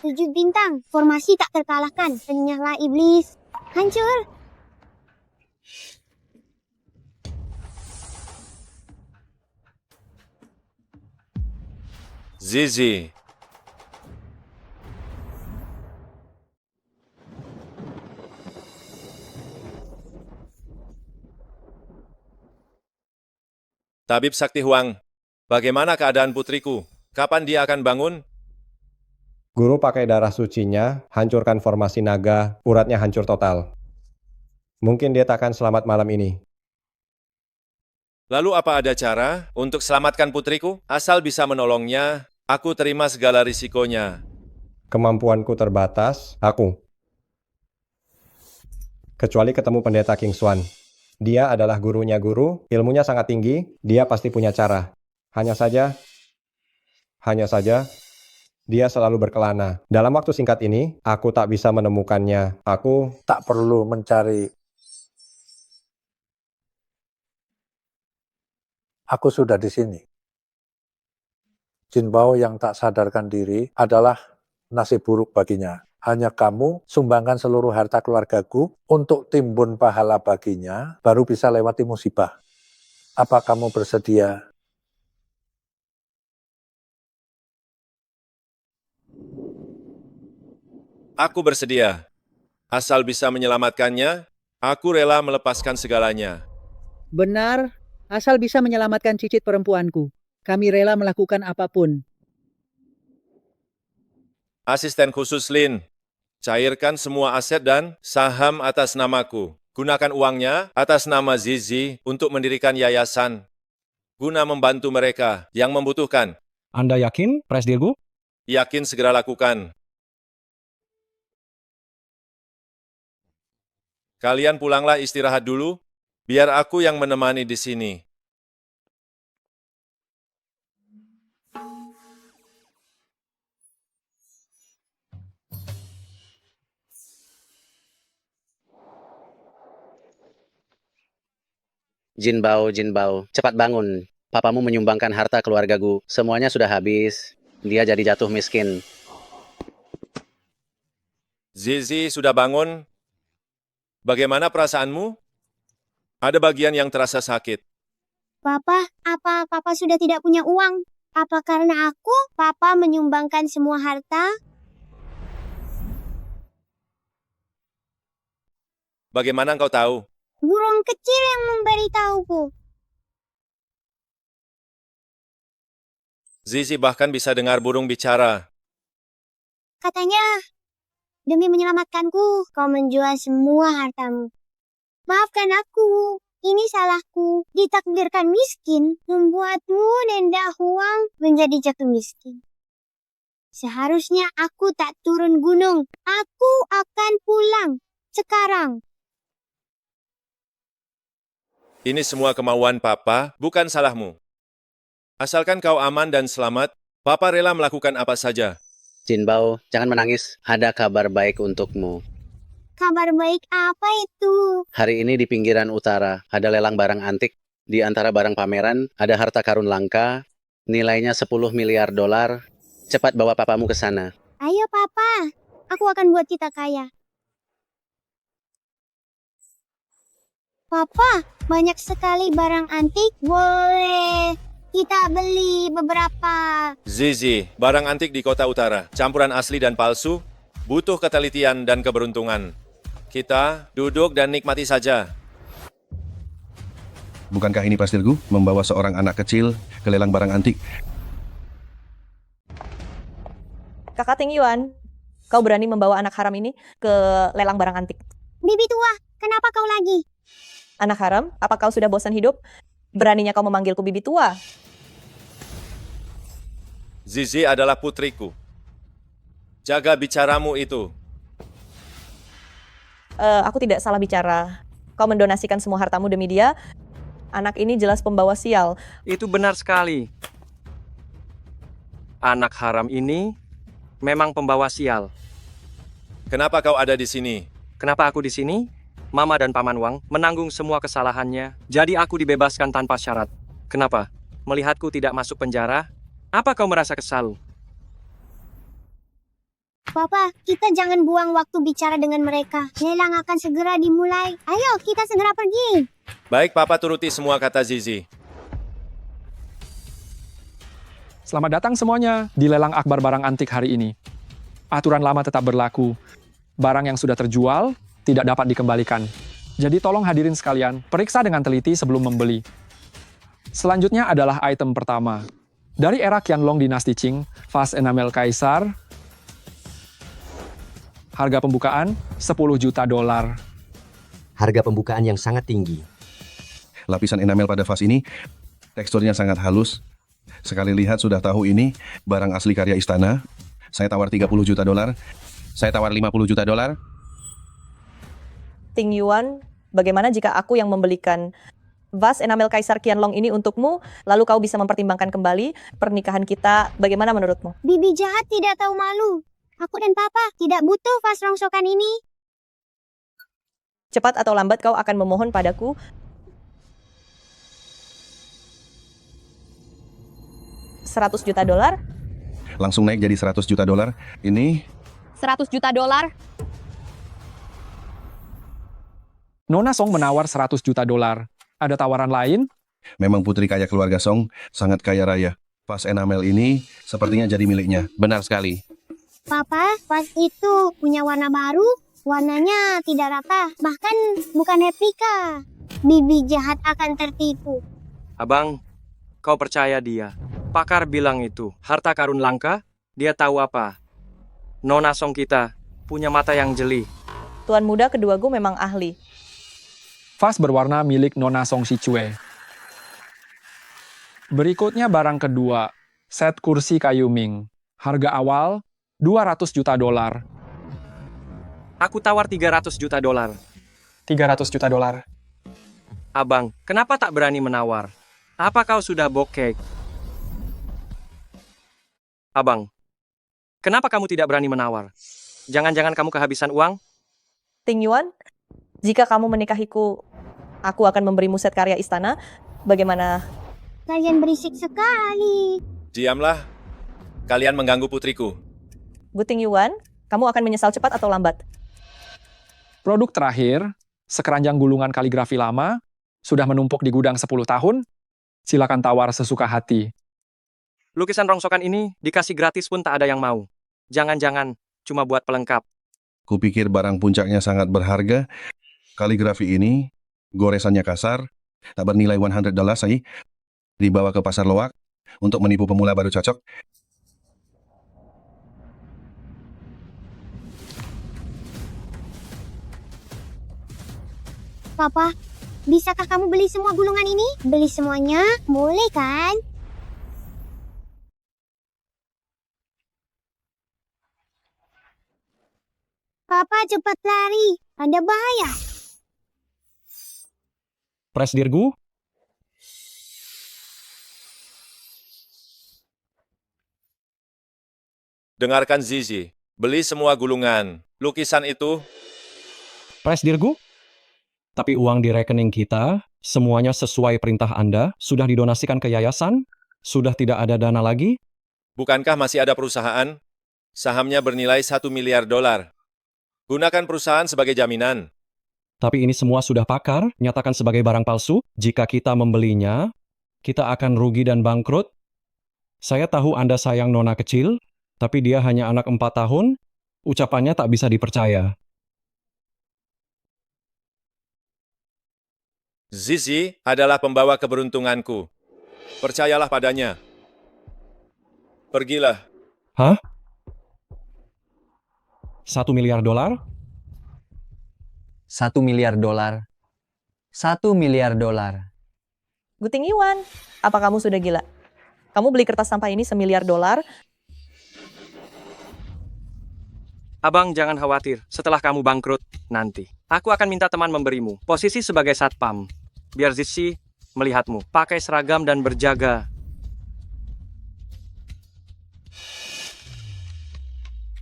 7 bintang, formasi tak terkalahkan. Renyahlah iblis. Hancur.
Zizi. Tabib Sakti Huang, bagaimana keadaan putriku? Kapan dia akan bangun?
Guru pakai darah sucinya, hancurkan formasi naga, uratnya hancur total. Mungkin dia takkan selamat malam ini.
Lalu apa ada cara untuk selamatkan putriku? Asal bisa menolongnya, aku terima segala risikonya.
Kemampuanku terbatas, aku. Kecuali ketemu pendeta King Swan. Dia adalah gurunya guru, ilmunya sangat tinggi, dia pasti punya cara. Hanya saja, dia selalu berkelana. Dalam waktu singkat ini, aku tak bisa menemukannya. Aku
tak perlu mencari. Aku sudah di sini. Jin Bao yang tak sadarkan diri adalah nasib buruk baginya. Hanya kamu sumbangkan seluruh harta keluargaku untuk timbun pahala baginya, baru bisa lewati musibah. Apa kamu bersedia?
Aku bersedia. Asal bisa menyelamatkannya, aku rela melepaskan segalanya.
Benar, asal bisa menyelamatkan cicit perempuanku. Kami rela melakukan apapun.
Asisten khusus Lin, cairkan semua aset dan saham atas namaku. Gunakan uangnya atas nama Zizi untuk mendirikan yayasan, guna membantu mereka yang membutuhkan.
Anda yakin, Presdirgu?
Yakin segera lakukan. Kalian pulanglah istirahat dulu, biar aku yang menemani di sini.
Jin Bao, cepat bangun. Papamu menyumbangkan harta keluargaku. Semuanya sudah habis. Dia jadi jatuh miskin.
Zizi sudah bangun? Bagaimana perasaanmu? Ada bagian yang terasa sakit.
Papa, apa Papa sudah tidak punya uang? Apa karena aku, Papa menyumbangkan semua harta?
Bagaimana engkau tahu?
Burung kecil yang memberitahuku.
Zizi bahkan bisa dengar burung bicara.
Katanya, demi menyelamatkanku, kau menjual semua hartamu. Maafkan aku, ini salahku. Ditakdirkan miskin, membuatmu Nenda Huang menjadi jatuh miskin. Seharusnya aku tak turun gunung. Aku akan pulang sekarang.
Ini semua kemauan Papa, bukan salahmu. Asalkan kau aman dan selamat, Papa rela melakukan apa saja.
Jin Bao, jangan menangis. Ada kabar baik untukmu.
Kabar baik apa itu?
Hari ini di pinggiran utara ada lelang barang antik. Di antara barang pameran ada harta karun langka, nilainya 10 miliar dolar. Cepat bawa papamu ke sana.
Ayo Papa, aku akan buat kita kaya. Papa, banyak sekali barang antik. Boleh kita beli beberapa.
Zizi, barang antik di kota utara, campuran asli dan palsu, butuh ketelitian dan keberuntungan. Kita duduk dan nikmati saja.
Bukankah ini Presdirgu membawa seorang anak kecil ke lelang barang antik?
Kakak Ting Yuan, kau berani membawa anak haram ini ke lelang barang antik?
Bibi tua, kenapa kau lagi?
Anak haram, apa kau sudah bosan hidup? Beraninya kau memanggilku bibi tua?
Zizi adalah putriku. Jaga bicaramu itu.
Aku tidak salah bicara. Kau mendonasikan semua hartamu demi dia. Anak ini jelas pembawa sial.
Itu benar sekali. Anak haram ini memang pembawa sial.
Kenapa kau ada di sini?
Kenapa aku di sini? Mama dan Paman Wang menanggung semua kesalahannya, jadi aku dibebaskan tanpa syarat. Kenapa? Melihatku tidak masuk penjara? Apa kau merasa kesal?
Papa, kita jangan buang waktu bicara dengan mereka. Lelang akan segera dimulai. Ayo, kita segera pergi.
Baik, Papa turuti semua kata Zizi.
Selamat datang semuanya di lelang akbar barang antik hari ini. Aturan lama tetap berlaku. Barang yang sudah terjual tidak dapat dikembalikan. Jadi tolong hadirin sekalian, periksa dengan teliti sebelum membeli. Selanjutnya adalah item pertama. Dari era Qianlong dinasti Qing, vas enamel kaisar. Harga pembukaan $10 juta.
Harga pembukaan yang sangat tinggi.
Lapisan enamel pada vas ini teksturnya sangat halus. Sekali lihat sudah tahu ini barang asli karya istana. Saya tawar $30 juta. Saya tawar $50 juta.
Ting Yuan, bagaimana jika aku yang membelikan vas enamel Kaisar Qianlong ini untukmu, lalu kau bisa mempertimbangkan kembali pernikahan kita, bagaimana menurutmu?
Bibi jahat tidak tahu malu. Aku dan Papa tidak butuh vas rongsokan ini.
Cepat atau lambat kau akan memohon padaku. $100 juta.
Langsung naik jadi $100 juta. Ini
$100 juta.
Nona Song menawar $100 juta. Ada tawaran lain?
memang putri kaya keluarga Song, sangat kaya raya. Vas enamel ini sepertinya jadi miliknya. Benar sekali.
Papa, vas itu punya warna baru. Warnanya tidak rata, bahkan bukan replika. Bibi jahat akan tertipu.
Abang, kau percaya dia. Pakar bilang itu, harta karun langka, dia tahu apa. Nona Song kita punya mata yang jeli.
Tuan muda kedua gue memang ahli.
Vas berwarna milik Nona Song Sichue. Berikutnya barang kedua, set kursi kayu Ming. Harga awal $200 juta.
Aku tawar $300 juta.
$300 juta.
Abang, kenapa tak berani menawar? Apa kau sudah bokek? Abang, kenapa kamu tidak berani menawar? Jangan-jangan kamu kehabisan uang?
Ting Yuan, jika kamu menikahiku, aku akan memberimu set karya istana. Bagaimana?
Kalian berisik sekali.
Diamlah. Kalian mengganggu putriku.
Bu Ting Yuan, kamu akan menyesal cepat atau lambat.
Produk terakhir, sekeranjang gulungan kaligrafi lama, sudah menumpuk di gudang 10 tahun. Silakan tawar sesuka hati.
Lukisan rongsokan ini dikasih gratis pun tak ada yang mau. Jangan-jangan cuma buat pelengkap.
Kupikir barang puncaknya sangat berharga. Kaligrafi ini, goresannya kasar, tak bernilai $100 say. Dibawa ke pasar loak untuk menipu pemula baru cocok.
Papa, bisakah kamu beli semua gulungan ini? Beli semuanya? Boleh kan? Papa, cepat lari. Ada bahaya.
Presdirgu,
Dengarkan Zizi. Beli semua gulungan. Lukisan itu
Presdirgu, tapi uang di rekening kita, semuanya sesuai perintah Anda, sudah didonasikan ke yayasan, sudah tidak ada dana lagi.
bukankah masih ada perusahaan? Sahamnya bernilai $1 miliar. Gunakan perusahaan sebagai jaminan.
Tapi ini semua sudah pakar, nyatakan sebagai barang palsu. Jika kita membelinya, kita akan rugi dan bangkrut. Saya tahu Anda sayang nona kecil, tapi dia hanya anak 4 tahun, ucapannya tak bisa dipercaya.
Zizi adalah pembawa keberuntunganku. Percayalah padanya. Pergilah.
Hah? $1 miliar?
$1 miliar. $1 miliar.
Bu Ting Yuan, apa kamu sudah gila? Kamu beli kertas sampah ini $1 miliar?
Abang, jangan khawatir. Setelah kamu bangkrut, nanti aku akan minta teman memberimu posisi sebagai satpam. Biar Zizi melihatmu pakai seragam dan berjaga.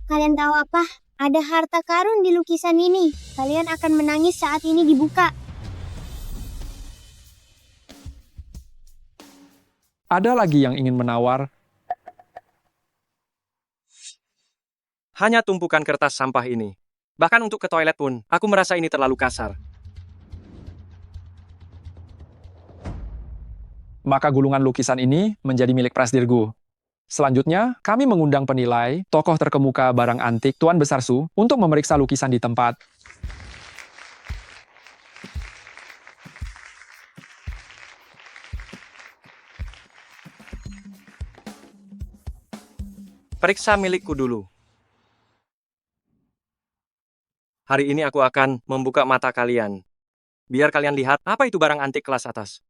Kalian tahu apa? Ada harta karun di lukisan ini. Kalian akan menangis saat ini dibuka.
Ada lagi yang ingin menawar.
Hanya tumpukan kertas sampah ini. Bahkan untuk ke toilet pun, aku merasa ini terlalu kasar.
Maka gulungan lukisan ini menjadi milik Prasdirgu. Selanjutnya, kami mengundang penilai, tokoh terkemuka barang antik Tuan Besar Su untuk memeriksa lukisan di tempat.
Periksa milikku dulu. Hari ini aku akan membuka mata kalian. Biar kalian lihat apa itu barang antik kelas atas.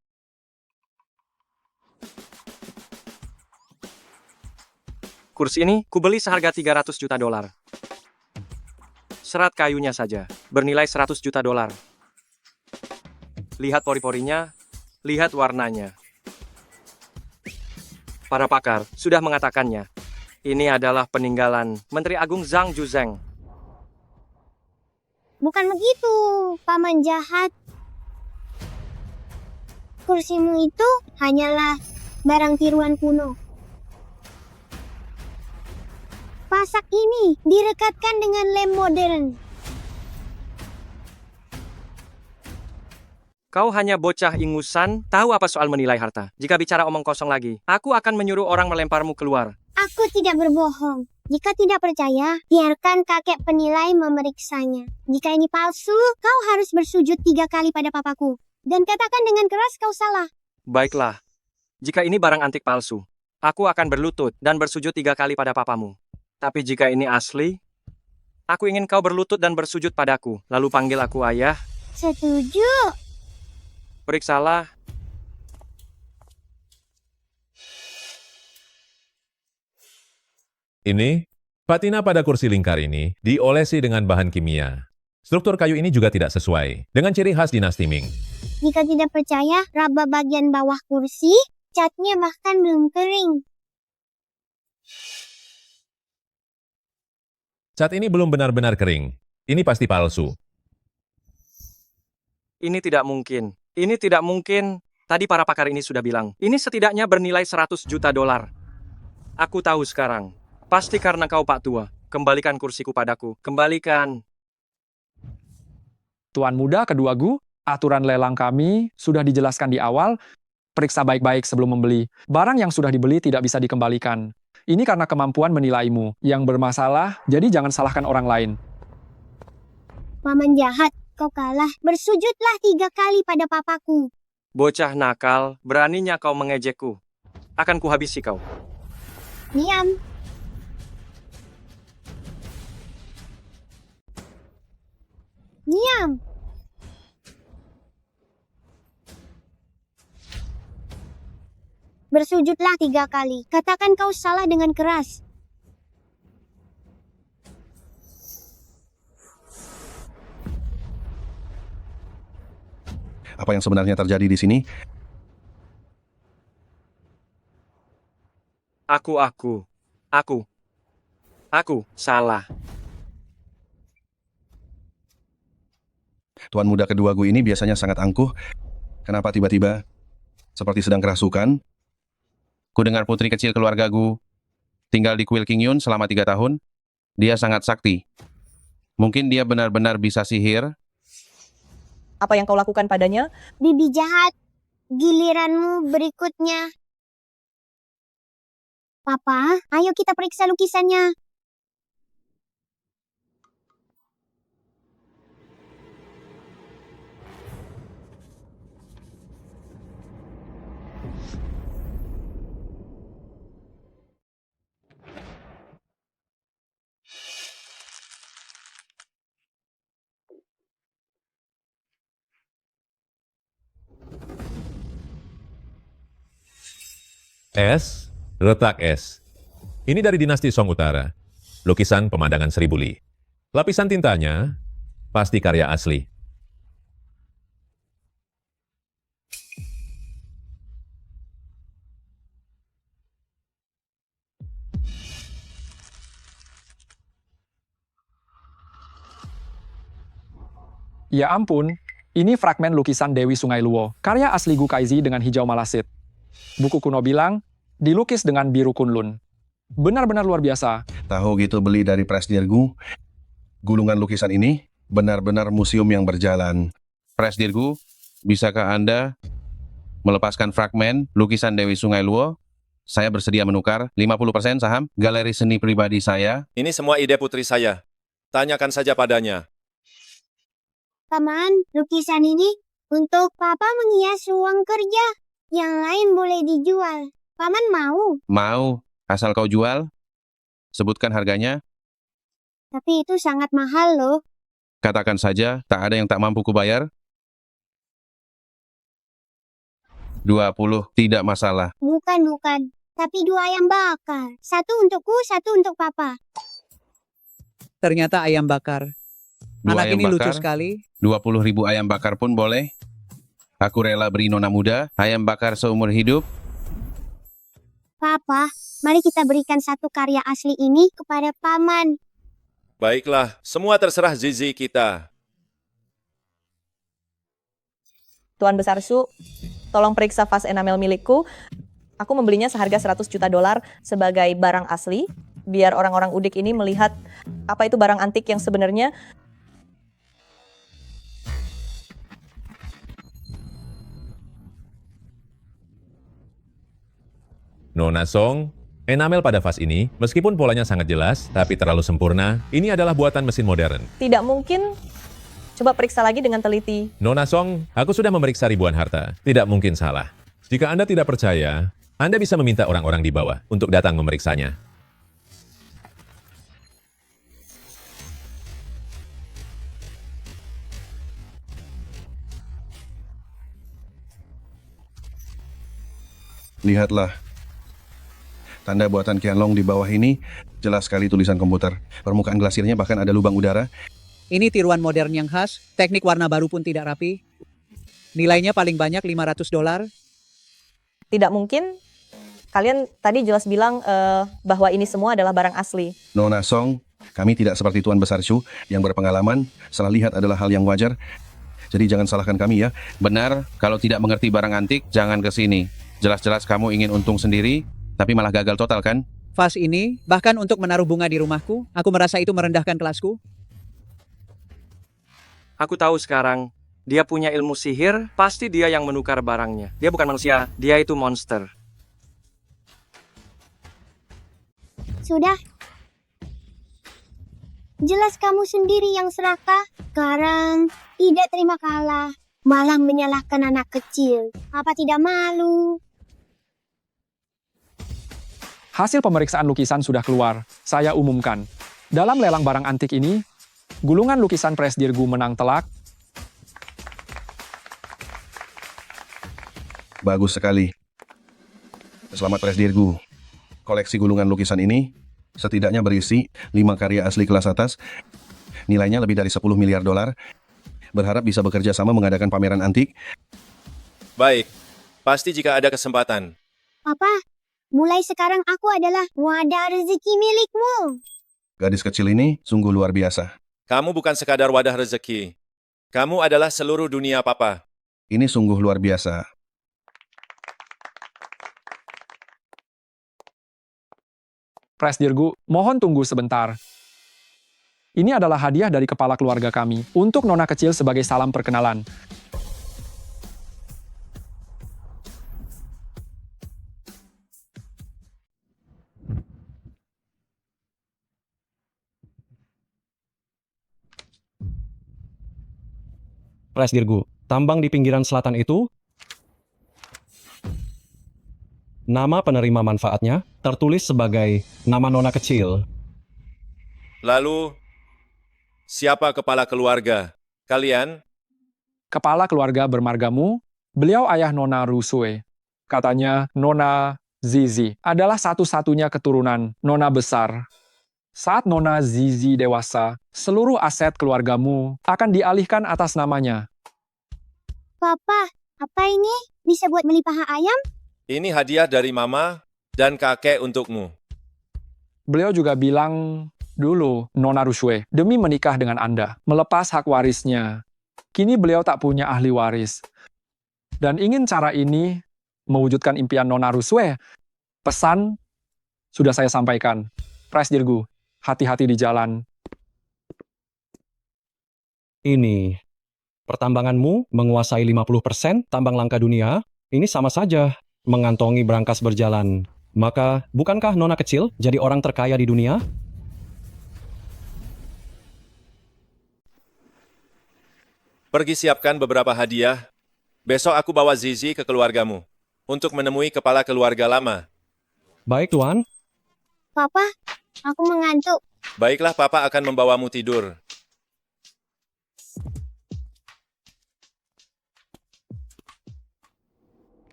Kursi ini kubeli seharga 300 juta dolar. Serat kayunya saja bernilai 100 juta dolar. Lihat pori-porinya, lihat warnanya. Para pakar sudah mengatakannya. Ini adalah peninggalan Menteri Agung Zhang Juzheng.
Bukan begitu, paman jahat. Kursimu itu hanyalah barang tiruan kuno. Pasak ini direkatkan dengan lem modern.
Kau hanya bocah ingusan, tahu apa soal menilai harta. Jika bicara omong kosong lagi, aku akan menyuruh orang melemparmu keluar.
Aku tidak berbohong. Jika tidak percaya, biarkan kakek penilai memeriksanya. Jika ini palsu, kau harus bersujud 3 kali pada papaku. Dan katakan dengan keras kau salah.
Baiklah. Jika ini barang antik palsu, aku akan berlutut dan bersujud 3 kali pada papamu. Tapi jika ini asli, aku ingin kau berlutut dan bersujud padaku. Lalu panggil aku ayah.
Setuju.
Periksalah.
Ini, patina pada kursi lingkar ini diolesi dengan bahan kimia. Struktur kayu ini juga tidak sesuai dengan ciri khas dinasti Ming.
Jika tidak percaya, raba bagian bawah kursi, catnya bahkan belum kering.
Cat ini belum benar-benar kering. Ini pasti palsu.
Ini tidak mungkin. Ini tidak mungkin. Tadi para pakar ini sudah bilang, ini setidaknya bernilai 100 juta dolar. Aku tahu sekarang. Pasti karena kau Pak Tua. Kembalikan kursiku padaku. Kembalikan.
Tuan Muda kedua Gu, aturan lelang kami sudah dijelaskan di awal. Periksa baik-baik sebelum membeli. Barang yang sudah dibeli tidak bisa dikembalikan. Ini karena kemampuan menilaimu yang bermasalah, jadi jangan salahkan orang lain.
Paman jahat, kau kalah. Bersujudlah 3 kali pada papaku.
Bocah nakal, beraninya kau mengejekku. Akan kuhabisi kau.
Diam. Diam. Bersujudlah 3 kali. Katakan kau salah dengan keras.
Apa yang sebenarnya terjadi di sini?
Aku salah.
Tuan muda kedua Gu ini biasanya sangat angkuh. Kenapa tiba-tiba seperti sedang kerasukan? Ku dengar putri kecil keluarga Gu tinggal di kuil King Yun selama 3 tahun. Dia sangat sakti. Mungkin dia benar-benar bisa sihir.
Apa yang kau lakukan padanya?
Bibi jahat. Giliranmu berikutnya. Papa, ayo kita periksa lukisannya.
Es, retak es. Ini dari dinasti Song Utara. Lukisan pemandangan Seribu Li. Lapisan tintanya pasti karya asli.
Ya ampun, ini fragmen lukisan Dewi Sungai Luo, karya asli Gu Kaizi dengan hijau malasit. Buku kuno bilang, dilukis dengan biru kunlun. Benar-benar luar biasa.
Tahu gitu beli dari Presdirgu. Gulungan lukisan ini benar-benar museum yang berjalan. Presdirgu, bisakah Anda melepaskan fragmen lukisan Dewi Sungai Luo? Saya bersedia menukar 50% saham galeri seni pribadi saya.
Ini semua ide putri saya. Tanyakan saja padanya.
Paman, lukisan ini untuk Papa menghias ruang kerja. Yang lain boleh dijual. Paman mau?
Mau, asal kau jual. Sebutkan harganya.
Tapi itu sangat mahal loh.
Katakan saja, tak ada yang tak mampu kubayar. 20, tidak masalah.
Bukan. Tapi 2 ayam bakar. 1 untukku, 1 untuk Papa.
Ternyata ayam bakar.
2
Anak
ayam
ini lucu
bakar,
sekali.
20.000 ayam bakar pun boleh. Aku rela beri nona muda ayam bakar seumur hidup.
Papa, mari kita berikan 1 karya asli ini kepada Paman.
Baiklah, semua terserah Zizi kita.
Tuan Besar Su, tolong periksa vas enamel milikku. Aku membelinya seharga $100 juta sebagai barang asli, biar orang-orang udik ini melihat apa itu barang antik yang sebenarnya.
Nona Song, enamel pada vas ini, meskipun polanya sangat jelas, tapi terlalu sempurna, ini adalah buatan mesin modern.
Tidak mungkin. Coba periksa lagi dengan teliti.
Nona Song, aku sudah memeriksa ribuan harta. Tidak mungkin salah. Jika Anda tidak percaya, Anda bisa meminta orang-orang di bawah untuk datang memeriksanya.
Lihatlah. Tanda buatan Qianlong di bawah ini jelas sekali tulisan komputer. Permukaan glasirnya bahkan ada lubang udara.
Ini tiruan modern yang khas. Teknik warna baru pun tidak rapi. Nilainya paling banyak $500.
Tidak mungkin. Kalian tadi jelas bilang bahwa ini semua adalah barang asli.
Nona Song, kami tidak seperti Tuan Besar Chu yang berpengalaman. Salah lihat adalah hal yang wajar. Jadi jangan salahkan kami ya. Benar, kalau tidak mengerti barang antik, jangan ke sini. Jelas-jelas kamu ingin untung sendiri, tapi malah gagal total kan?
Vas ini, bahkan untuk menaruh bunga di rumahku, aku merasa itu merendahkan kelasku.
Aku tahu sekarang, dia punya ilmu sihir, pasti dia yang menukar barangnya. Dia bukan manusia, dia itu monster.
Sudah. Jelas kamu sendiri yang serakah. Sekarang tidak terima kalah. Malah menyalahkan anak kecil. Apa tidak malu?
Hasil pemeriksaan lukisan sudah keluar. Saya umumkan. Dalam lelang barang antik ini, gulungan lukisan Presdirgu menang telak.
Bagus sekali. Selamat Presdirgu. Koleksi gulungan lukisan ini setidaknya berisi 5 karya asli kelas atas. Nilainya lebih dari $10 miliar. Berharap bisa bekerja sama mengadakan pameran antik.
Baik, pasti jika ada kesempatan.
Papa, mulai sekarang aku adalah wadah rezeki milikmu.
Gadis kecil ini sungguh luar biasa.
Kamu bukan sekadar wadah rezeki. Kamu adalah seluruh dunia Papa.
Ini sungguh luar biasa.
Presdirgu, mohon tunggu sebentar. Ini adalah hadiah dari kepala keluarga kami untuk nona kecil sebagai salam perkenalan.
Presdirgu, tambang di pinggiran selatan itu, nama penerima manfaatnya tertulis sebagai nama nona kecil.
Lalu, siapa kepala keluarga? Kalian?
Kepala keluarga bermargamu, beliau ayah Nona Rusue. Katanya Nona Zizi adalah satu-satunya keturunan Nona besar. Saat Nona Zizi dewasa, seluruh aset keluargamu akan dialihkan atas namanya.
Papa, apa ini? Bisa buat beli paha ayam?
Ini hadiah dari Mama dan kakek untukmu.
Beliau juga bilang dulu, Nona Rusue, demi menikah dengan Anda, melepas hak warisnya. Kini beliau tak punya ahli waris. Dan ingin cara ini mewujudkan impian Nona Rusue. Pesan sudah saya sampaikan. Presdirgu, Hati-hati di jalan.
Ini, pertambanganmu menguasai 50% tambang langka dunia, ini sama saja mengantongi berangkas berjalan. Maka, bukankah nona kecil jadi orang terkaya di dunia?
Pergi siapkan beberapa hadiah. Besok aku bawa Zizi ke keluargamu untuk menemui kepala keluarga lama.
Baik, Tuan.
Papa, aku mengantuk.
Baiklah, Papa akan membawamu tidur.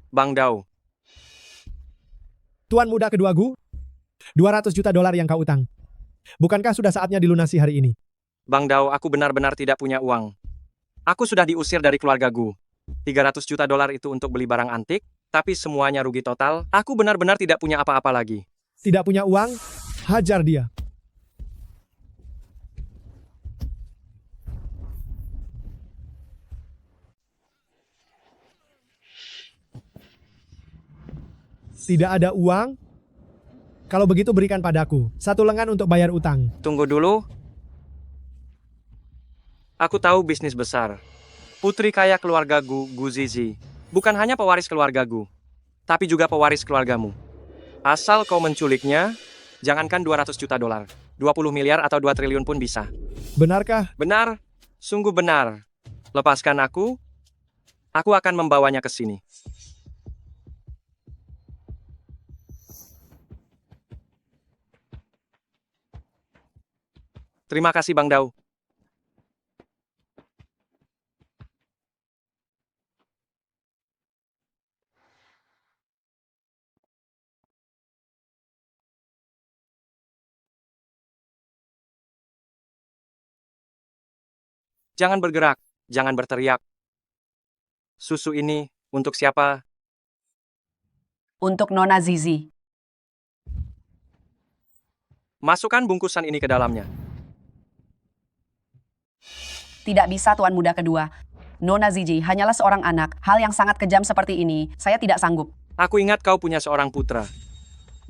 Bang Dao,
Tuan muda kedua Gu, 200 juta dolar yang kau utang. Bukankah sudah saatnya dilunasi hari ini?
Bang Dao, aku benar-benar tidak punya uang. Aku sudah diusir dari keluarga Gu. 300 juta dolar itu untuk beli barang antik, tapi semuanya rugi total. Aku benar-benar tidak punya apa-apa lagi.
Tidak punya uang? Hajar dia. Tidak ada uang? Kalau begitu berikan padaku 1 lengan untuk bayar utang.
Tunggu dulu. Aku tahu bisnis besar. Putri kaya keluarga Gu, Gu Zizi. Bukan hanya pewaris keluarga Gu, tapi juga pewaris keluargamu. Asal kau menculiknya, jangankan 200 juta dolar. 20 miliar atau 2 triliun pun bisa.
Benarkah?
Benar. Sungguh benar. Lepaskan aku akan membawanya ke sini. Terima kasih Bang Dao. Jangan bergerak, jangan berteriak. Susu ini untuk siapa?
Untuk Nona Zizi.
Masukkan bungkusan ini ke dalamnya.
Tidak bisa, Tuan muda kedua. Nona Zizi hanyalah seorang anak. Hal yang sangat kejam seperti ini, saya tidak sanggup.
Aku ingat kau punya seorang putra.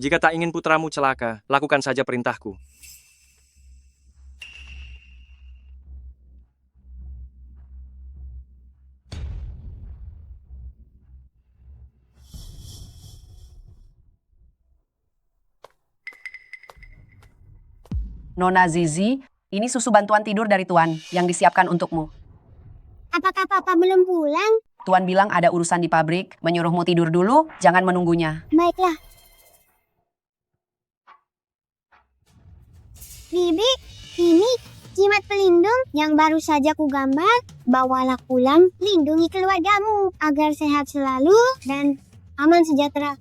Jika tak ingin putramu celaka, lakukan saja perintahku.
Nona Zizi, ini susu bantuan tidur dari Tuan yang disiapkan untukmu.
Apakah Papa belum pulang?
Tuan bilang ada urusan di pabrik, menyuruhmu tidur dulu, jangan menunggunya.
Baiklah. Bibi, ini jimat pelindung yang baru saja kugambar. Bawalah pulang, lindungi keluargamu agar sehat selalu dan aman sejahtera.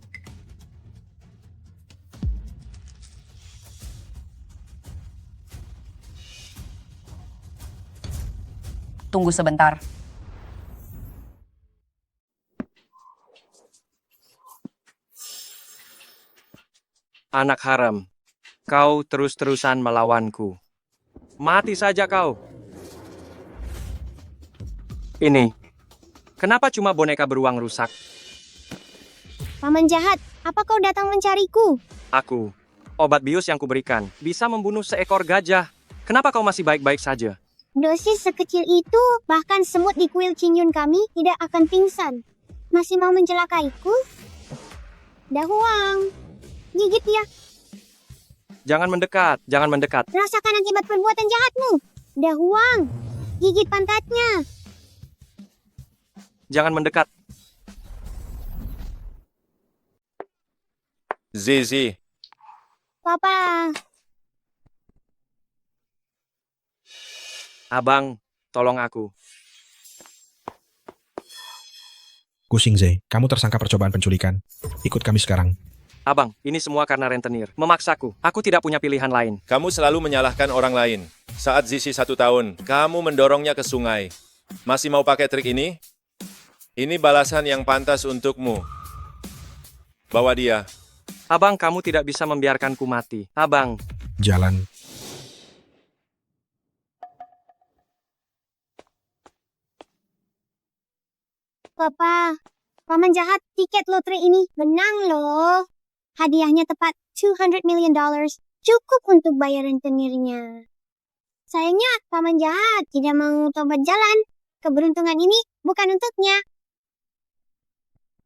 Tunggu sebentar.
Anak haram, kau terus-terusan melawanku. Mati saja kau. Ini, kenapa cuma boneka beruang rusak?
Paman jahat, apa kau datang mencariku?
Aku, obat bius yang kuberikan, bisa membunuh seekor gajah. Kenapa kau masih baik-baik saja?
Dosis sekecil itu, bahkan semut di kuil Qingyun kami tidak akan pingsan. Masih mau mencelakaiku? Dahuang, gigit dia.
Jangan mendekat, jangan mendekat.
Rasakan akibat perbuatan jahatmu. Dahuang, gigit pantatnya.
Jangan mendekat.
Zizi,
Papa,
Abang, tolong aku.
Kuxingze, kamu tersangka percobaan penculikan. Ikut kami sekarang.
Abang, ini semua karena rentenir. Memaksaku. Aku tidak punya pilihan lain.
kamu selalu menyalahkan orang lain. Saat Zizi 1 tahun, kamu mendorongnya ke sungai. Masih mau pakai trik ini? Ini balasan yang pantas untukmu. Bawa dia.
Abang, kamu tidak bisa membiarkanku mati. Abang.
Jalan.
Papa, paman jahat tiket lotre ini menang loh. Hadiahnya tepat $200 million. Cukup untuk bayar rentenirnya. Sayangnya paman jahat tidak mau tobat jalan. Keberuntungan ini bukan untuknya.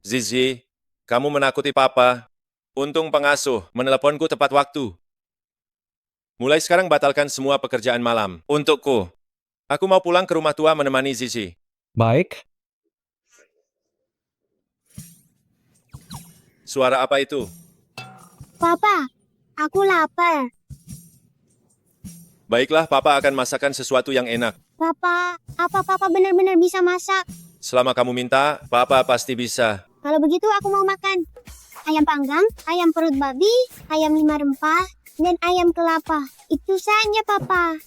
Zizi, kamu menakuti papa. Untung pengasuh meneleponku tepat waktu. Mulai sekarang batalkan semua pekerjaan malam. Untukku. Aku mau pulang ke rumah tua menemani Zizi.
Baik,
Suara apa itu?
Papa, aku lapar.
Baiklah, papa akan masakan sesuatu yang enak.
Papa, apa papa benar-benar bisa masak?
Selama kamu minta, papa pasti bisa.
Kalau begitu aku mau makan. Ayam panggang, ayam perut babi, ayam 5 rempah, dan ayam kelapa. Itu saja, Papa.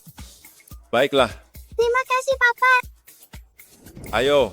Baiklah,
Terima kasih, Papa.
ayo,